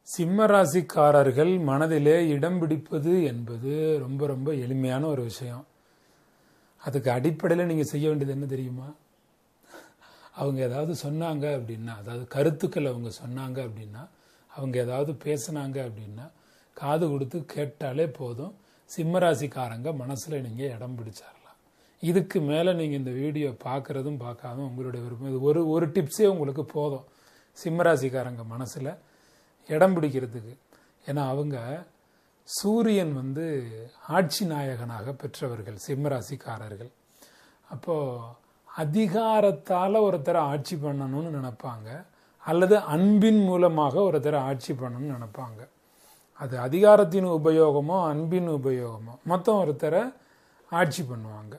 சிம்ம ராசிக்காரர்கள் மனதிலே இடம் பிடிப்பது என்பது ரொம்ப ரொம்ப எளிமையான ஒரு விஷயம். அதுக்கு அடிப்படையில் நீங்கள் செய்ய வேண்டியது என்ன தெரியுமா? அவங்க ஏதாவது சொன்னாங்க அப்படின்னா, அதாவது கருத்துக்கள் அவங்க சொன்னாங்க அப்படின்னா, அவங்க ஏதாவது பேசினாங்க அப்படின்னா காது கொடுத்து கேட்டாலே போதும். சிம்மராசிக்காரங்க மனசில் நீங்கள் இடம் பிடிச்சிடலாம். இதுக்கு மேலே நீங்கள் இந்த வீடியோ பார்க்குறதும் பார்க்காம உங்களுடைய விருப்பம். இது ஒரு டிப்ஸே உங்களுக்கு போதும் சிம்மராசிக்காரங்க மனசில் இடம் பிடிக்கிறதுக்கு. ஏன்னா அவங்க சூரியன் ஆட்சி நாயகனாக பெற்றவர்கள் சிம்மராசிக்காரர்கள். அப்போது அதிகாரத்தால் ஒருத்தரை ஆட்சி பண்ணணும்னு நினைப்பாங்க, அல்லது அன்பின் மூலமாக ஒருத்தரை ஆட்சி பண்ணணும்னு நினைப்பாங்க. அது அதிகாரத்தின் உபயோகமோ அன்பின் உபயோகமோ மொத்தம் ஒருத்தரை ஆட்சி பண்ணுவாங்க.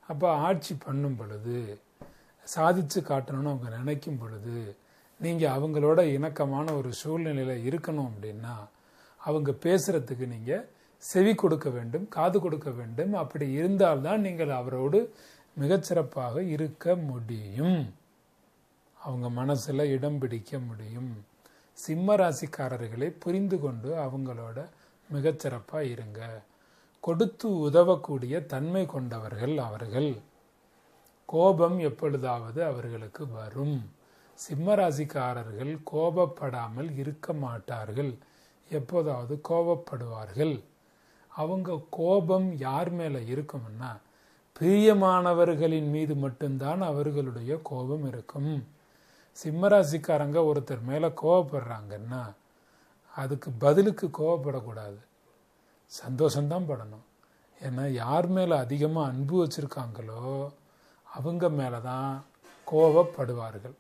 அப்போ ஆட்சி பண்ணும் பொழுது, சாதிச்சு காட்டணும்னு அவங்க நினைக்கும் பொழுது, நீங்கள் அவங்களோட இணக்கமான ஒரு சூழ்நிலையில் இருக்கணும் அப்படின்னா அவங்க பேசுகிறதுக்கு நீங்கள் செவி கொடுக்க வேண்டும், காது கொடுக்க வேண்டும். அப்படி இருந்தால்தான் நீங்கள் அவரோடு மிகச்சிறப்பாக இருக்க முடியும், அவங்க மனசில் இடம் பிடிக்க முடியும். சிம்ம ராசிக்காரர்களை புரிந்து கொண்டு அவங்களோட மிகச்சிறப்பாக இருங்க. கொடுத்து உதவக்கூடிய தன்மை கொண்டவர்கள் அவர்கள். கோபம் எப்பொழுதாவது அவர்களுக்கு வரும். சிம்ம ராசிக்காரர்கள் கோபப்படாமல் இருக்க மாட்டார்கள், எப்போதாவது கோபப்படுவார்கள். அவங்க கோபம் யார் மேலே இருக்கும்னா பிரியமானவர்களின் மீது மட்டும்தான் அவர்களுடைய கோபம் இருக்கும். சிம்மராசிக்காரங்க ஒருத்தர் மேலே கோபப்படுறாங்கன்னா அதுக்கு பதிலுக்கு கோபப்படக்கூடாது, சந்தோஷம்தான் படணும். ஏன்னா யார் மேலே அதிகமாக அன்பு வச்சுருக்காங்களோ அவங்க மேலே தான் கோபப்படுவார்கள்.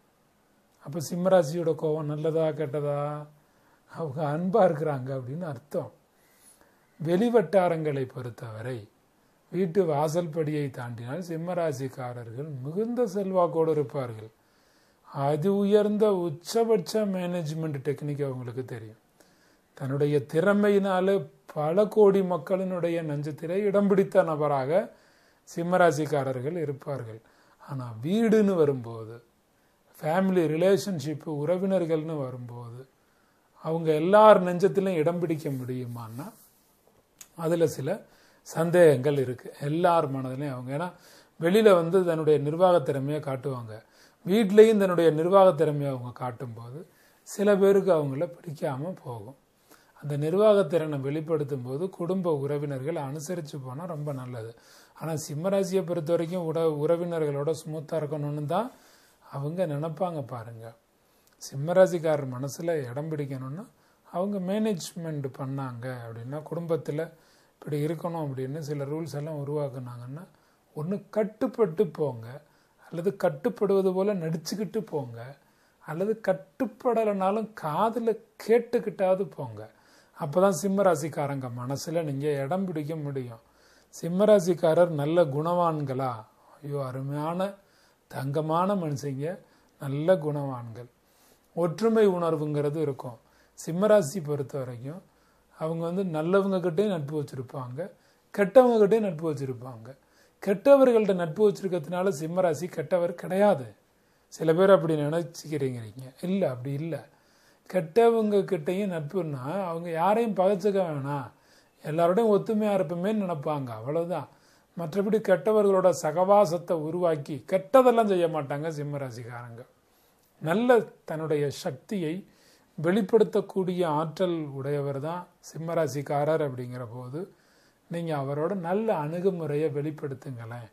அப்போ சிம்மராசியோட கோபம் நல்லதா கெட்டதா? அவங்க அன்பாக இருக்கிறாங்க அப்படின்னு அர்த்தம். வெளிவட்டாரங்களை பொறுத்தவரை வீட்டு வாசல் படியை தாண்டினால் சிம்மராசிக்காரர்கள் மிகுந்த செல்வாக்கோடு இருப்பார்கள். அது உயர்ந்த உச்சபட்ச மேனேஜ்மெண்ட் டெக்னிக் அவங்களுக்கு தெரியும். தன்னுடைய திறமையினால பல கோடி மக்களினுடைய நெஞ்சத்திலே இடம் பிடித்த நபராக சிம்மராசிக்காரர்கள் இருப்பார்கள். ஆனால் வீடுன்னு வரும்போது, ஃபேமிலி ரிலேஷன்ஷிப்பு, உறவினர்கள்னு வரும்போது அவங்க எல்லார் நெஞ்சத்திலும் இடம் பிடிக்க முடியுமான்னா அதில் சில சந்தேகங்கள் இருக்குது எல்லார் மனதிலையும். அவங்க ஏன்னா வெளியில் தன்னுடைய நிர்வாகத் திறமையை காட்டுவாங்க, வீட்லேயும் தன்னுடைய நிர்வாகத் திறமையை அவங்க காட்டும்போது சில பேருக்கு அவங்கள பிடிக்காமல் போகும். அந்த நிர்வாகத்திறனை வெளிப்படுத்தும் போது குடும்ப உறவினர்கள் அனுசரித்து போனால் ரொம்ப நல்லது. ஆனால் சிம்மராசியை பொறுத்த வரைக்கும் உறவினர்களோட ஸ்மூத்தாக இருக்கணும்னு தான் அவங்க நினைப்பாங்க. பாருங்க, சிம்மராசிக்காரர் மனசில் இடம் பிடிக்கணும்னா அவங்க மேனேஜ்மெண்ட் பண்ணாங்க அப்படின்னா, குடும்பத்தில் இப்படி இருக்கணும் அப்படின்னு சில ரூல்ஸ் எல்லாம் உருவாக்குனாங்கன்னா, ஒன்று கட்டுப்பட்டு போங்க, அல்லது கட்டுப்படுவது போல் நடிச்சுக்கிட்டு போங்க, அல்லது கட்டுப்படலைனாலும் காதில் கேட்டுக்கிட்டாவது போங்க. அப்போ தான் சிம்மராசிக்காரங்க மனசில் நீங்கள் இடம் பிடிக்க முடியும். சிம்மராசிக்காரர் நல்ல குணவான்களா? ஐயோ, அருமையான தங்கமான மனுஷங்க, நல்ல குணவான்கள். ஒற்றுமை உணர்வுங்கிறது இருக்கும். சிம்மராசி பொறுத்த வரைக்கும் அவங்க நல்லவங்க கிட்டேயும் நட்பு வச்சுருப்பாங்க, கெட்டவங்க கிட்டேயும் நட்பு வச்சுருப்பாங்க. கெட்டவர்கள்ட்ட நட்பு வச்சுருக்கிறதுனால சிம்மராசி கெட்டவர் கிடையாது. சில பேர் அப்படி நினச்சிக்கிறீங்க. இல்லை, அப்படி இல்லை. கெட்டவங்க கிட்டேயும் நட்புன்னா அவங்க யாரையும் பகைச்சிக்க வேணாம், எல்லாரோடையும் ஒத்துமையாக இருப்போமே நினைப்பாங்க, அவ்வளோதான். மற்றபடி கெட்டவர்களோட சகவாசத்தை உருவாக்கி கெட்டதெல்லாம் செய்ய மாட்டாங்க சிம்மராசிக்காரங்க. நல்ல தன்னுடைய சக்தியை வெளிப்படுத்தக்கூடிய ஆற்றல் உடையவர் தான் சிம்மராசிக்காரர். அப்படிங்கிற போது நீங்கள் அவரோட நல்ல அணுகுமுறையை வெளிப்படுத்துங்களேன்,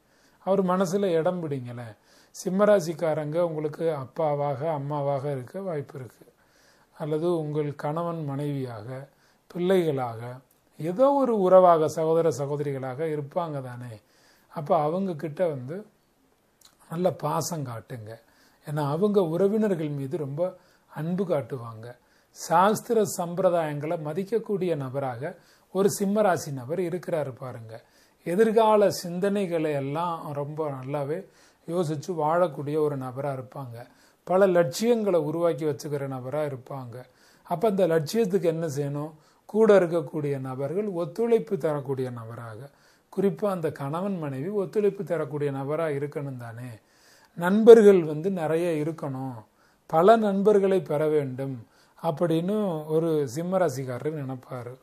அவர் மனசில் இடம் பிடிங்களேன். சிம்மராசிக்காரங்க உங்களுக்கு அப்பாவாக அம்மாவாக இருக்க வாய்ப்பு இருக்குது, அல்லது உங்கள் கணவன் மனைவியாக, பிள்ளைகளாக, ஏதோ ஒரு உறவாக, சகோதர சகோதரிகளாக இருப்பாங்க தானே. அப்போ அவங்கக்கிட்ட நல்ல பாசம் காட்டுங்க. ஏன்னா அவங்க உறவினர்கள் மீது ரொம்ப அன்பு காட்டுவாங்க. சாஸ்திர சம்பிரதாயங்களை மதிக்கக்கூடிய நபராக ஒரு சிம்மராசி நபர் இருக்கிறாரு பாருங்க. எதிர்கால சிந்தனைகளை எல்லாம் ரொம்ப நல்லாவே யோசித்து வாழக்கூடிய ஒரு நபராக இருப்பாங்க. பல லட்சியங்களை உருவாக்கி வச்சுக்கிற நபராக இருப்பாங்க. அப்போ அந்த லட்சியத்துக்கு என்ன செய்யணும்? கூட இருக்கக்கூடிய நபர்கள் ஒத்துழைப்பு தரக்கூடிய நபராக, குறிப்பாக அந்த கணவன் மனைவி ஒத்துழைப்பு தரக்கூடிய நபராக இருக்கணும் தானே. நண்பர்கள் நிறைய இருக்கணும், பல நண்பர்களை பெற வேண்டும். அப்படின்னு ஒரு சிம்மராசிக்காரர் நினைப்பாரு.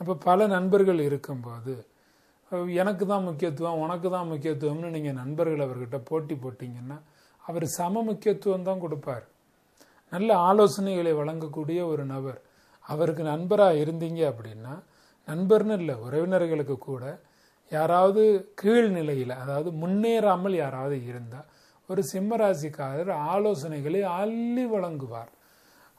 அப்போ பல நண்பர்கள் இருக்கும்போது எனக்கு தான் முக்கியத்துவம் உனக்கு தான் முக்கியத்துவம்னு நீங்கள் நண்பர்கள் அவர்கிட்ட போட்டி போட்டிங்கன்னா அவர் சம முக்கியத்துவம் தான் கொடுப்பார். நல்ல ஆலோசனைகளை வழங்கக்கூடிய ஒரு நபர். அவருக்கு நண்பராக இருந்தீங்க அப்படின்னா, நண்பர்னு இல்லை, உறவினர்களுக்கு கூட யாராவது கீழ்நிலையில், அதாவது முன்னேறாமல் யாராவது இருந்தால் ஒரு சிம்மராசிக்காரர் ஆலோசனைகளை அள்ளி வழங்குவார்.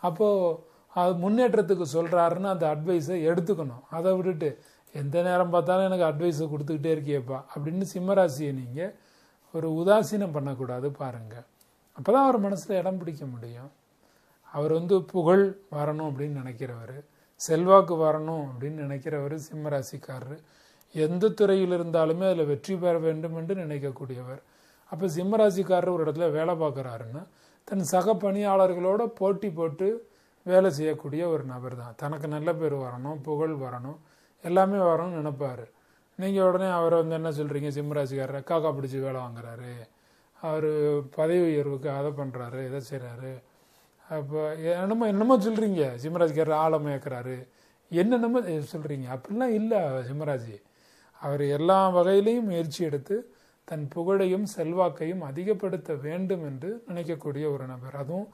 அப்போது அது முன்னேற்றத்துக்கு சொல்கிறாருன்னு அந்த அட்வைஸை எடுத்துக்கணும். அதை விட்டுட்டு எந்த நேரம் பார்த்தாலும் எனக்கு அட்வைஸை கொடுத்துக்கிட்டே இருக்கியப்பா அப்படின்னு சிம்மராசியை நீங்கள் ஒரு உதாசீனம் பண்ணக்கூடாது பாருங்கள். அப்போ தான் அவர் மனசில் இடம் பிடிக்க முடியும். அவர் புகழ் வரணும் அப்படின்னு நினைக்கிறவர், செல்வாக்கு வரணும் அப்படின்னு நினைக்கிறவர் சிம்மராசிக்காரர். எந்த துறையில் இருந்தாலுமே அதில் வெற்றி பெற வேண்டும் என்று நினைக்கக்கூடியவர். அப்போ சிம்மராசிக்காரர் ஒரு இடத்துல வேலை பார்க்குறாருன்னா தன் சக பணியாளர்களோட போட்டி போட்டு வேலை செய்யக்கூடிய ஒரு நபர் தான். தனக்கு நல்ல பேர் வரணும், புகழ் வரணும், எல்லாமே வரணும்னு நினைப்பார். நீங்கள் உடனே அவரை என்ன சொல்கிறீங்க, சிம்மராசிக்காரரை காக்கா பிடிச்சி வேலை வாங்குறாரு, அவர் பதவி உயர்வுக்கு அதை பண்ணுறாரு, இதை செய்கிறாரு, அப்போ என்னமோ சொல்கிறீங்க, சிம்மராசிக்காரர் ஆழம் மயக்கிறாரு, என்னென்னமோ சொல்கிறீங்க. அப்படிலாம் இல்லை சிம்மராசி. அவர் எல்லா வகையிலையும் முயற்சி எடுத்து தன் புகழையும் செல்வாக்கையும் அதிகப்படுத்த வேண்டும் என்று நினைக்கக்கூடிய ஒரு நபர். அதுவும்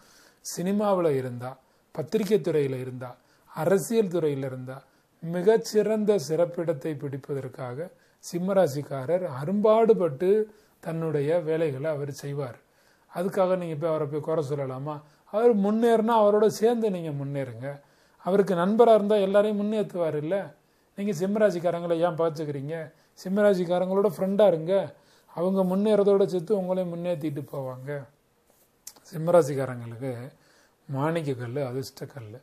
சினிமாவில் இருந்தா, பத்திரிகை துறையில் இருந்தா, அரசியல் துறையில் இருந்தா மிகச்சிறந்த சிறப்பிடத்தை பிடிப்பதற்காக சிம்மராசிக்காரர் அரும்பாடுபட்டு தன்னுடைய வேலைகளை அவர் செய்வார். அதுக்காக நீங்கள் போய் அவரை போய் குறை சொல்லலாமா? அவர் முன்னேறினா அவரோட சேர்ந்து நீங்கள் முன்னேறுங்க. அவருக்கு நண்பராக இருந்தால் எல்லாரையும் முன்னேற்றுவார். இல்லை, நீங்கள் சிம்மராசிக்காரங்களை ஏன் பார்த்துக்கிறீங்க? சிம்மராசிக்காரங்களோட ஃப்ரெண்டாக இருங்க. அவங்க முன்னேறதோட சேர்த்து உங்களையும் முன்னேற்றிட்டு போவாங்க. சிம்மராசிக்காரங்களுக்கு மாணிக்க கல் அதிர்ஷ்ட கல்.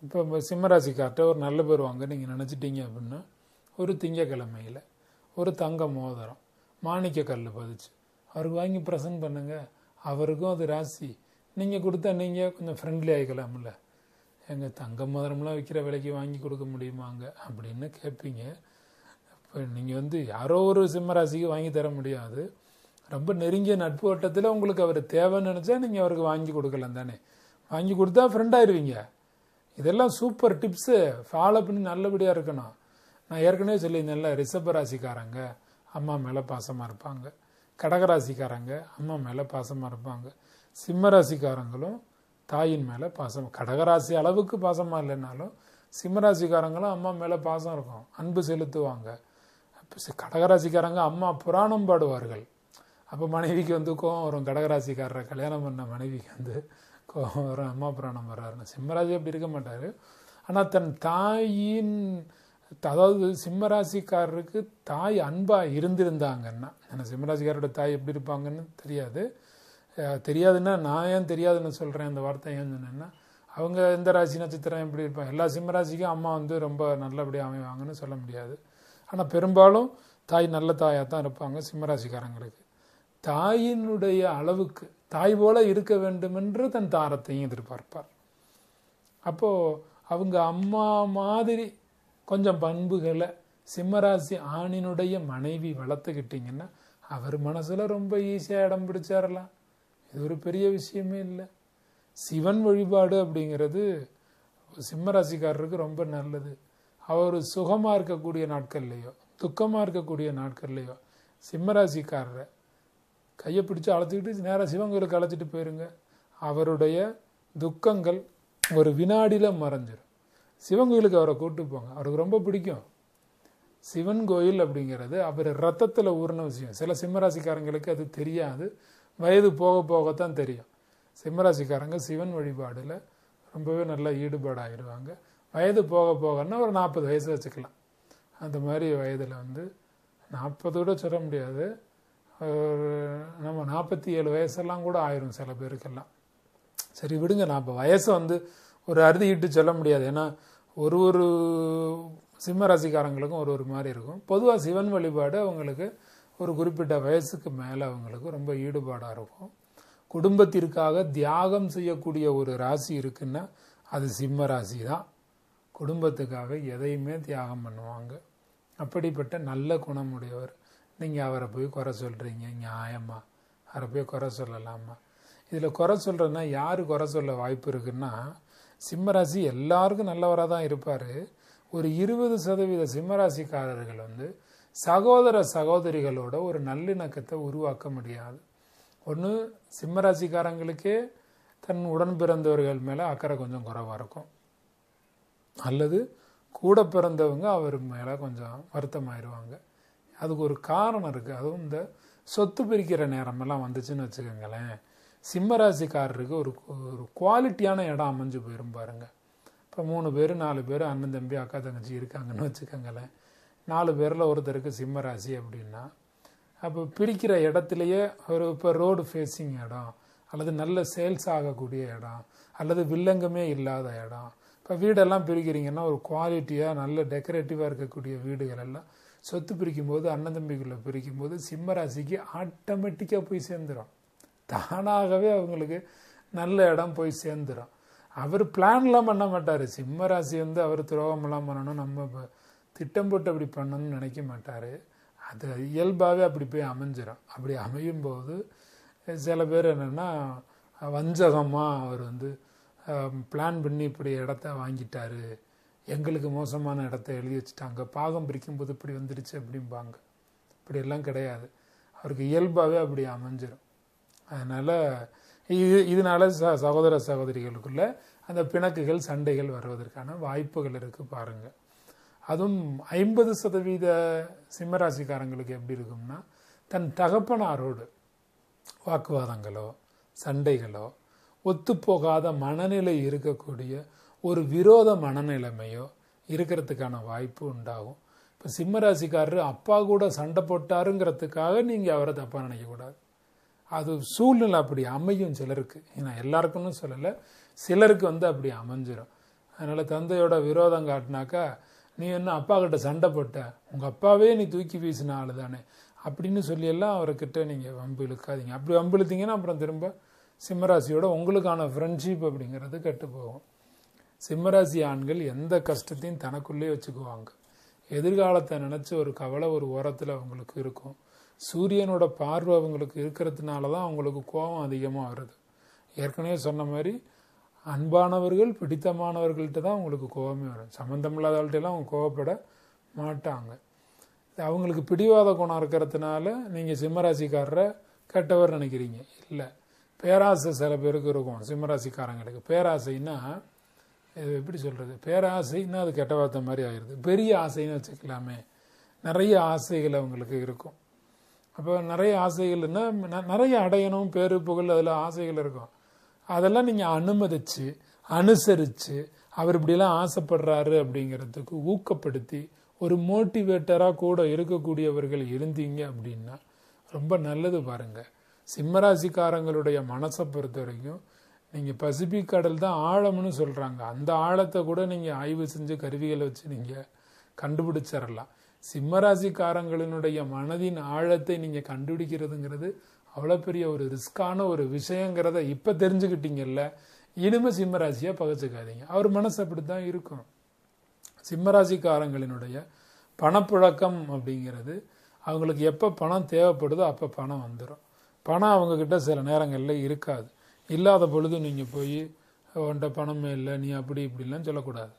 இப்போ சிம்மராசிக்கார்ட்ட ஒரு நல்ல பேர் வாங்க நீங்கள் நினச்சிட்டீங்க அப்படின்னா, ஒரு திங்கக்கிழமையில் ஒரு தங்க மோதிரம் மாணிக்க கல் பதிச்சு அவருக்கு வாங்கி ப்ரெசன்ட் பண்ணுங்க. அவருக்கும் அது ராசி. நீங்கள் கொடுத்தா நீங்கள் கொஞ்சம் ஃப்ரெண்ட்லி ஆகிக்கலாம்ல. எங்கள் தங்க மோதிரம்லாம் விற்கிற விலைக்கு வாங்கி கொடுக்க முடியுமாங்க அப்படின்னு கேட்பீங்க. இப்போ நீங்கள் யாரோ ஒரு சிம்மராசிக்கு வாங்கி தர முடியாது. ரொம்ப நெருங்கிய நட்பு வட்டத்தில் உங்களுக்கு அவர் தேவைன்னு நினச்சா நீங்கள் அவருக்கு வாங்கி கொடுக்கலாம் தானே. வாங்கி கொடுத்தா ஃப்ரெண்டாயிருவீங்க. இதெல்லாம் சூப்பர் டிப்ஸு, ஃபாலோ பண்ணி நல்லபடியாக இருக்கணும். நான் ஏற்கனவே சொல்லியிருந்தேன்ல, ரிஷப ராசிக்காரங்க அம்மா மேலே பாசமாக இருப்பாங்க, கடகராசிக்காரங்க அம்மா மேலே பாசமாக இருப்பாங்க, சிம்மராசிக்காரங்களும் தாயின் மேலே பாசம், கடகராசி அளவுக்கு பாசமாக இல்லைனாலும் சிம்மராசிக்காரங்களும் அம்மா மேலே பாசம் இருக்கும், அன்பு செலுத்துவாங்க. கடகராசிக்காரங்க அம்மா புராணம் பாடுவார்கள். அப்போ மனைவிக்கு கோவம் வரும். கடகராசிக்காரரை கல்யாணம் பண்ண மனைவிக்கு கோவம் வரும், அம்மா புராணம் வர்றாருன்னு. சிம்மராசி அப்படி இருக்க மாட்டார். ஆனால் தன் தாயின், அதாவது சிம்மராசிக்காரருக்கு தாய் அன்பாக இருந்திருந்தாங்கன்னா, ஏன்னா சிம்மராசிக்காரோட தாய் எப்படி இருப்பாங்கன்னு தெரியாதுன்னா நான் ஏன் தெரியாதுன்னு சொல்கிறேன். அந்த வார்த்தை ஏன் சொன்னேன்னா, அவங்க எந்த ராசி நட்சத்திரம் எப்படி இருப்பாங்க, எல்லா சிம்மராசிக்கும் அம்மா ரொம்ப நல்லபடியாக அமைவாங்கன்னு சொல்ல முடியாது. ஆனால் பெரும்பாலும் தாய் நல்ல தாயாக தான் இருப்பாங்க சிம்மராசிக்காரங்களுக்கு. தாயினுடைய அளவுக்கு தாய் போல இருக்க வேண்டும் என்று தன் தாரத்தையும் எதிர்பார்ப்பார். அப்போது அவங்க அம்மா மாதிரி கொஞ்சம் பண்புகளை சிம்மராசி ஆணினுடைய மனைவி வளர்த்துக்கிட்டிங்கன்னா அவர் மனசில் ரொம்ப ஈஸியாக இடம் பிடிச்சாரலாம். இது ஒரு பெரிய விஷயமே இல்லை. சிவன் வழிபாடு அப்படிங்கிறது சிம்மராசிக்காரருக்கு ரொம்ப நல்லது. அவர் சுகமாக இருக்கக்கூடிய நாட்கள்லையோ துக்கமாக இருக்கக்கூடிய நாட்கள்லையோ சிம்மராசிக்காரரை கையை பிடிச்சி அழைச்சிக்கிட்டு நேராக சிவன் கோயிலுக்கு அழைச்சிட்டு போயிருங்க. அவருடைய துக்கங்கள் ஒரு வினாடியில் மறைஞ்சிடும். சிவன் கோயிலுக்கு அவரை கூப்பிட்டு போங்க, அவருக்கு ரொம்ப பிடிக்கும். சிவன் கோயில் அப்படிங்கிறது அவர் ரத்தத்தில் ஊறின விஷயம். சில சிம்மராசிக்காரங்களுக்கு அது தெரியாது, வயது போக போகத்தான் தெரியும். சிம்மராசிக்காரங்க சிவன் வழிபாடில் ரொம்பவே நல்லா ஈடுபாடாகிடுவாங்க. வயது போக போகன்னா ஒரு 40 வயசு வச்சுக்கலாம். அந்த மாதிரி வயதில் 40 கூட சொல்ல முடியாது, நம்ம 47 வயசெல்லாம் கூட ஆயிரும் சில பேருக்கெல்லாம். சரி விடுங்க, நான் இப்போ வயசை ஒரு அறுதிட்டு சொல்ல முடியாது. ஏன்னா ஒரு சிம்மராசிக்காரங்களுக்கும் ஒரு மாதிரி இருக்கும். பொதுவாக சிவன் வழிபாடு அவங்களுக்கு ஒரு குறிப்பிட்ட வயசுக்கு மேலே அவங்களுக்கு ரொம்ப ஈடுபாடாக இருக்கும். குடும்பத்திற்காக தியாகம் செய்யக்கூடிய ஒரு ராசி இருக்குன்னா அது சிம்ம ராசி தான். குடும்பத்துக்காக எதையுமே தியாகம் பண்ணுவாங்க. அப்படிப்பட்ட நல்ல குணமுடையவர். நீங்கள் அவரை போய் குறை சொல்கிறீங்க, நியாயமா? அவரை போய் குறை சொல்லலாமா? இதில் குறை சொல்கிறதுனா யார் குறை சொல்ல வாய்ப்பு இருக்குன்னா, சிம்மராசி எல்லாருக்கும் நல்லவராக தான் இருப்பார். ஒரு 20% சிம்மராசிக்காரர்கள் சகோதர சகோதரிகளோட ஒரு நல்லிணக்கத்தை உருவாக்க முடியாது. ஒன்று, சிம்மராசிக்காரங்களுக்கே தன் உடன் பிறந்தவர்கள் மேலே அக்கறை கொஞ்சம் குறைவாக இருக்கும், அல்லது கூட பிறந்தவங்க அவர் மேலே கொஞ்சம் வருத்தமாயிருவாங்க. அதுக்கு ஒரு காரணம் இருக்குது. அதுவும் இந்த சொத்து பிரிக்கிற நேரமெல்லாம் வந்துச்சுன்னு வச்சுக்கோங்களேன், சிம்மராசிக்காரருக்கு ஒரு குவாலிட்டியான இடம் அமைஞ்சு போயிரும் பாருங்க. இப்போ 3 பேர் 4 பேர் அண்ணன் தம்பி அக்கா தங்கச்சி இருக்காங்கன்னு வச்சுக்கோங்களேன். 4 பேரில் ஒருத்தருக்கு சிம்மராசி அப்படின்னா, அப்போ பிரிக்கிற இடத்துலையே இப்போ ரோடு ஃபேஸிங் இடம், அல்லது நல்ல சேல்ஸ் ஆகக்கூடிய இடம், அல்லது வில்லங்கமே இல்லாத இடம். இப்போ வீடெல்லாம் பிரிக்கிறீங்கன்னா ஒரு குவாலிட்டியாக நல்ல டெக்கரேட்டிவாக இருக்கக்கூடிய வீடுகள் எல்லாம் சொத்து பிரிக்கும்போது, அண்ணன் தம்பிக்குள்ளே பிரிக்கும்போது சிம்மராசிக்கு ஆட்டோமேட்டிக்காக போய் சேர்ந்துடும். தானாகவே அவங்களுக்கு நல்ல இடம் போய் சேர்ந்துடும். அவர் பிளான்லாம் பண்ண மாட்டார். சிம்மராசி அவர் துரோகமெல்லாம் பண்ணணும், நம்ம திட்டம் போட்டு அப்படி பண்ணணும்னு நினைக்க மாட்டார். அது இயல்பாகவே அப்படி போய் அமைஞ்சிடும். அப்படி அமையும் போது சில பேர் என்னென்னா வஞ்சகமாக அவர் பிளான் பண்ணி இப்படி இடத்த வாங்கிட்டாரு, எங்களுக்கு மோசமான இடத்த எழுதி வச்சுட்டாங்க, பாகம் பிரிக்கும்போது இப்படி வந்துடுச்சு அப்படிம்பாங்க. இப்படியெல்லாம் கிடையாது. அவருக்கு இயல்பாகவே அப்படி அமைஞ்சிடும். அதனால் இதனால சகோதர சகோதரிகளுக்குள்ள அந்த பிணக்குகள் சண்டைகள் வருவதற்கான வாய்ப்புகள் இருக்குது பாருங்கள். அதுவும் 50% சிம்மராசிக்காரங்களுக்கு எப்படி இருக்கும்னா, தன் தகப்பனாரோடு வாக்குவாதங்களோ சண்டைகளோ ஒத்துப்போகாத மனநிலை இருக்கக்கூடிய ஒரு விரோத மனநிலைமையோ இருக்கிறதுக்கான வாய்ப்பு உண்டாகும். இப்போ சிம்மராசிக்காரர் அப்பா கூட சண்டை போட்டாருங்கிறதுக்காக நீங்கள் அவரை தப்பாக நினைக்கக்கூடாது. அது சூழ்நிலை அப்படி அமையும் சிலருக்கு. நான் எல்லாருக்குன்னு சொல்லலை, சிலருக்கு அப்படி அமைஞ்சிடும். அதனால் தந்தையோட விரோதம் காட்டினாக்கா, நீ என்ன அப்பா கிட்ட சண்டை போட்ட, உங்கள் அப்பாவே நீ தூக்கி வீசின ஆள் தானே அப்படின்னு சொல்லியெல்லாம் அவர்கிட்ட நீங்கள் வம்பு இழுக்காதீங்க. அப்படி வம்பு இழுத்தீங்கன்னா அப்புறம் திரும்ப சிம்மராசியோட உங்களுக்கான ஃப்ரெண்ட்ஷிப் அப்படிங்கிறது கெட்டு போகும். சிம்மராசி ஆண்கள் எந்த கஷ்டத்தையும் தனக்குள்ளே வச்சுக்குவாங்க. எதிர்காலத்தை நினச்சி ஒரு கவலை ஒரு ஓரத்தில் அவங்களுக்கு இருக்கும். சூரியனோட பார்வை அவங்களுக்கு இருக்கிறதுனால தான் அவங்களுக்கு கோபம் அதிகமாக வருது. ஏற்கனவே சொன்ன மாதிரி அன்பானவர்கள் பிடித்தமானவர்கள்ட்ட தான் அவங்களுக்கு கோபமே வரும். சம்மந்தமில்லாதவர்கள்ட்டெல்லாம் அவங்க கோபப்பட மாட்டாங்க. அவங்களுக்கு பிடிவாத குணம் இருக்கிறதுனால நீங்கள் சிம்மராசிக்காரரை கெட்டவர் நினைக்கிறீங்க. இல்லை, பேராசை சில பேருக்கு இருக்கும். சிம்மராசிக்காரங்களுக்கு பேராசைன்னா எப்படி சொல்கிறது, பேராசைன்னா அது கெட்ட வார்த்தை மாதிரி ஆயிடுது. பெரிய ஆசைன்னு வச்சுக்கலாமே, நிறைய ஆசைகள் அவங்களுக்கு இருக்கும். அப்போ நிறைய ஆசைகள்னா நிறைய அடையணும், பேரு புகழ், அதில் ஆசைகள் இருக்கும். அதெல்லாம் நீங்கள் அனுமதித்து அனுசரித்து அவர் இப்படிலாம் ஆசைப்படுறாரு அப்படிங்கிறதுக்கு ஊக்கப்படுத்தி ஒரு மோட்டிவேட்டராக கூட இருக்கக்கூடியவர்கள் இருந்தீங்க அப்படின்னா ரொம்ப நல்லது பாருங்கள். சிம்மராசிக்காரங்களுடைய மனசை பொறுத்த வரைக்கும் நீங்கள் பசிபிக் கடல் தான் ஆழம்னு சொல்கிறாங்க. அந்த ஆழத்தை கூட நீங்கள் ஆய்வு செஞ்சு கருவிகளை வச்சு நீங்கள் கண்டுபிடிச்சிடலாம். சிம்மராசிக்காரங்களினுடைய மனதின் ஆழத்தை நீங்கள் கண்டுபிடிக்கிறதுங்கிறது அவ்வளோ பெரிய ஒரு ரிஸ்கான ஒரு விஷயங்கிறத இப்போ தெரிஞ்சுக்கிட்டீங்கல்ல. இனிமேல் சிம்மராசியை பகைச்சிக்காதீங்க. அவர் மனசு அப்படி தான் இருக்கும். சிம்மராசிக்காரங்களினுடைய பணப்புழக்கம் அப்படிங்கிறது அவங்களுக்கு எப்போ பணம் தேவைப்படுதோ அப்போ பணம் வந்துடும். பணம் அவங்கக்கிட்ட சில நேரங்களில் இருக்காது. இல்லாத பொழுது நீங்கள் போய் உன்ட்ட பணமே இல்லை, நீ அப்படி இப்படிலாம் சொல்லக்கூடாது.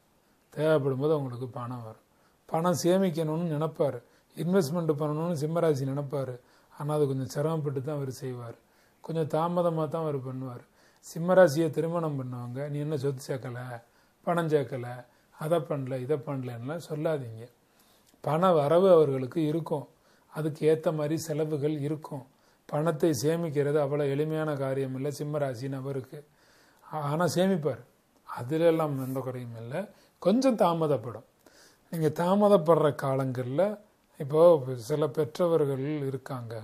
தேவைப்படும் போது அவங்களுக்கு பணம் வரும். பணம் சேமிக்கணும்னு நினைப்பார், இன்வெஸ்ட்மெண்ட் பண்ணணும்னு சிம்மராசி நினைப்பார். ஆனால் அது கொஞ்சம் சிரமப்பட்டு தான் அவர் செய்வார். கொஞ்சம் தாமதமாக தான் அவர் பண்ணுவார். சிம்மராசியை திருமணம் பண்ணுவாங்க, நீ என்ன சொத்து சேர்க்கலை, பணம் சேர்க்கலை, அதை பண்ணல இதை பண்ணலன்னெலாம் சொல்லாதீங்க. பண வரவு அவர்களுக்கு இருக்கும், அதுக்கு ஏற்ற மாதிரி செலவுகள் இருக்கும். பணத்தை சேமிக்கிறது அவ்வளோ எளிமையான காரியம் இல்லை சிம்மராசி நபருக்கு. ஆனால் சேமிப்பார், அதிலெல்லாம் எந்த குறையும் இல்லை. கொஞ்சம் தாமதப்படும். நீங்கள் தாமதப்படுற காலங்களில் இப்போது சில பெற்றவர்கள் இருக்காங்க,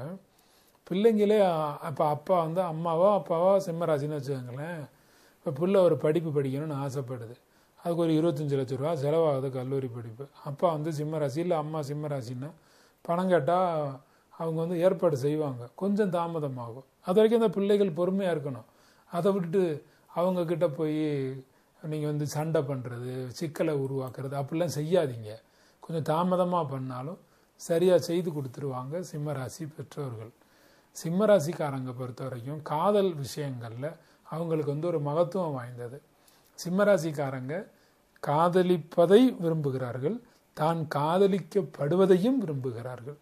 பிள்ளைங்களே இப்போ அப்பா அம்மாவோ அப்பாவோ சிம்மராசின்னு வச்சுக்கோங்களேன். இப்போ பிள்ளை ஒரு படிப்பு படிக்கணும்னு ஆசைப்படுது, அதுக்கு ஒரு 25 லட்ச ரூபா செலவாகுது கல்லூரி படிப்பு. அப்பா சிம்மராசி இல்லை அம்மா சிம்மராசின்னா பணம் கேட்டால் அவங்க ஏற்பாடு செய்வாங்க. கொஞ்சம் தாமதமாகும். அது வரைக்கும் அந்த பிள்ளைகள் பொறுமையாக இருக்கணும். அதை விட்டுட்டு அவங்கக்கிட்ட போய் நீங்கள் சண்டை பண்ணுறது, சிக்கலை உருவாக்குறது அப்படிலாம் செய்யாதீங்க. கொஞ்சம் தாமதமாக பண்ணாலும் சரியாக செய்து கொடுத்துருவாங்க சிம்மராசி பெற்றோர்கள். சிம்மராசிக்காரங்க பொறுத்த வரைக்கும் காதல் விஷயங்களில் அவங்களுக்கு ஒரு மகத்துவம் வாய்ந்தது. சிம்மராசிக்காரங்க காதலிப்பதை விரும்புகிறார்கள், தான் காதலிக்கப்படுவதையும் விரும்புகிறார்கள்.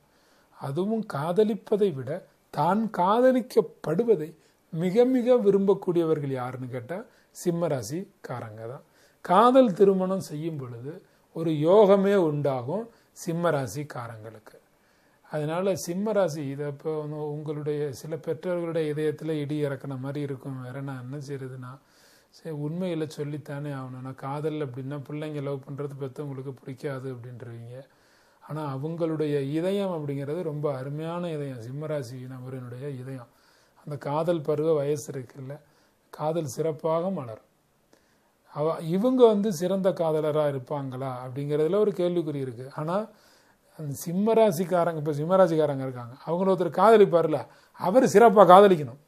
அதுவும் காதலிப்பதை விட தான் காதலிக்கப்படுவதை மிக மிக விரும்பக்கூடியவர்கள் யாருன்னு கேட்டால் சிம்மராசிக்காரங்க தான். காதல் திருமணம் செய்யும் பொழுது ஒரு யோகமே உண்டாகும் சிம்மராசிக்காரங்களுக்கு. அதனால சிம்மராசி இதை இப்போ உங்களுடைய சில பெற்றோர்களுடைய இதயத்தில் இடி இறக்குன மாதிரி இருக்கும். வேற நான் என்ன செய்யறதுன்னா, சரி உண்மையில் சொல்லித்தானே ஆகணும். நான் காதல் அப்படின்னா பிள்ளைங்க லவ் பண்ணுறது பெற்றவங்களுக்கு பிடிக்காது அப்படின்றவங்க. ஆனால் அவங்களுடைய இதயம் அப்படிங்கிறது ரொம்ப அருமையான இதயம். சிம்மராசி நபரினுடைய இதயம், அந்த காதல் பருவ வயசு இருக்குல்ல, காதல் சிறப்பாக மலரும். இவங்க சிறந்த காதலராக இருப்பாங்களா அப்படிங்கிறதுல ஒரு கேள்விக்குறி இருக்கு. ஆனால் அந்த சிம்மராசிக்காரங்க, இப்போ சிம்மராசிக்காரங்க இருக்காங்க, அவங்கள ஒருத்தர் காதலிப்பார்ல, அவர் சிறப்பாக காதலிக்கணும்.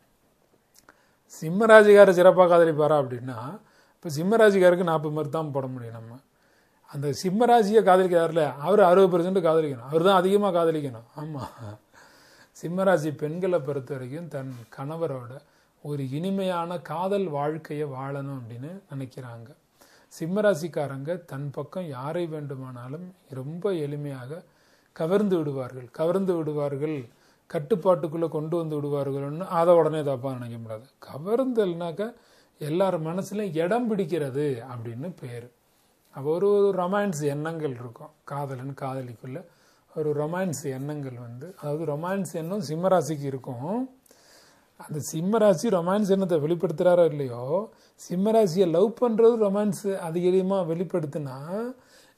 சிம்மராசிக்காரர் சிறப்பாக காதலிப்பாரா அப்படின்னா, இப்போ சிம்மராசிக்காருக்கு 40 மார்க் தான் போட முடியும். நம்ம அந்த சிம்மராசியை காதலிக்கிறார்ல, அவர் 60% காதலிக்கணும். அவர் தான் அதிகமாக காதலிக்கணும். ஆமாம், சிம்மராசி பெண்களை பொறுத்த வரைக்கும் தன் கணவரோட ஒரு இனிமையான காதல் வாழ்க்கையை வாழணும் அப்படின்னு நினைக்கிறாங்க. சிம்மராசிக்காரங்க தன் பக்கம் யாரை வேண்டுமானாலும் ரொம்ப எளிமையாக கவர்ந்து விடுவார்கள், கட்டுப்பாட்டுக்குள்ளே கொண்டு வந்து விடுவார்கள்னு அதை உடனே தப்பாக நினைக்க முடியாது. கவர்ந்தல்னாக்க எல்லார் மனசுலையும் இடம் பிடிக்கிறது அப்படின்னு பேர். அப்போ ஒரு ரொமான்ஸ் எண்ணங்கள் இருக்கும். காதலன் காதலிக்குள்ள ஒரு ரொமான்ஸ் எண்ணங்கள் அதாவது ரொமான்ஸ் எண்ணம் சிம்மராசிக்கு இருக்கும். அந்த சிம்மராசி ரொமான்ஸ் எண்ணத்தை வெளிப்படுத்துறாரோ இல்லையோ, சிம்மராசியை லவ் பண்ணுறது ரொமான்ஸ் அதிகமாக வெளிப்படுத்தினா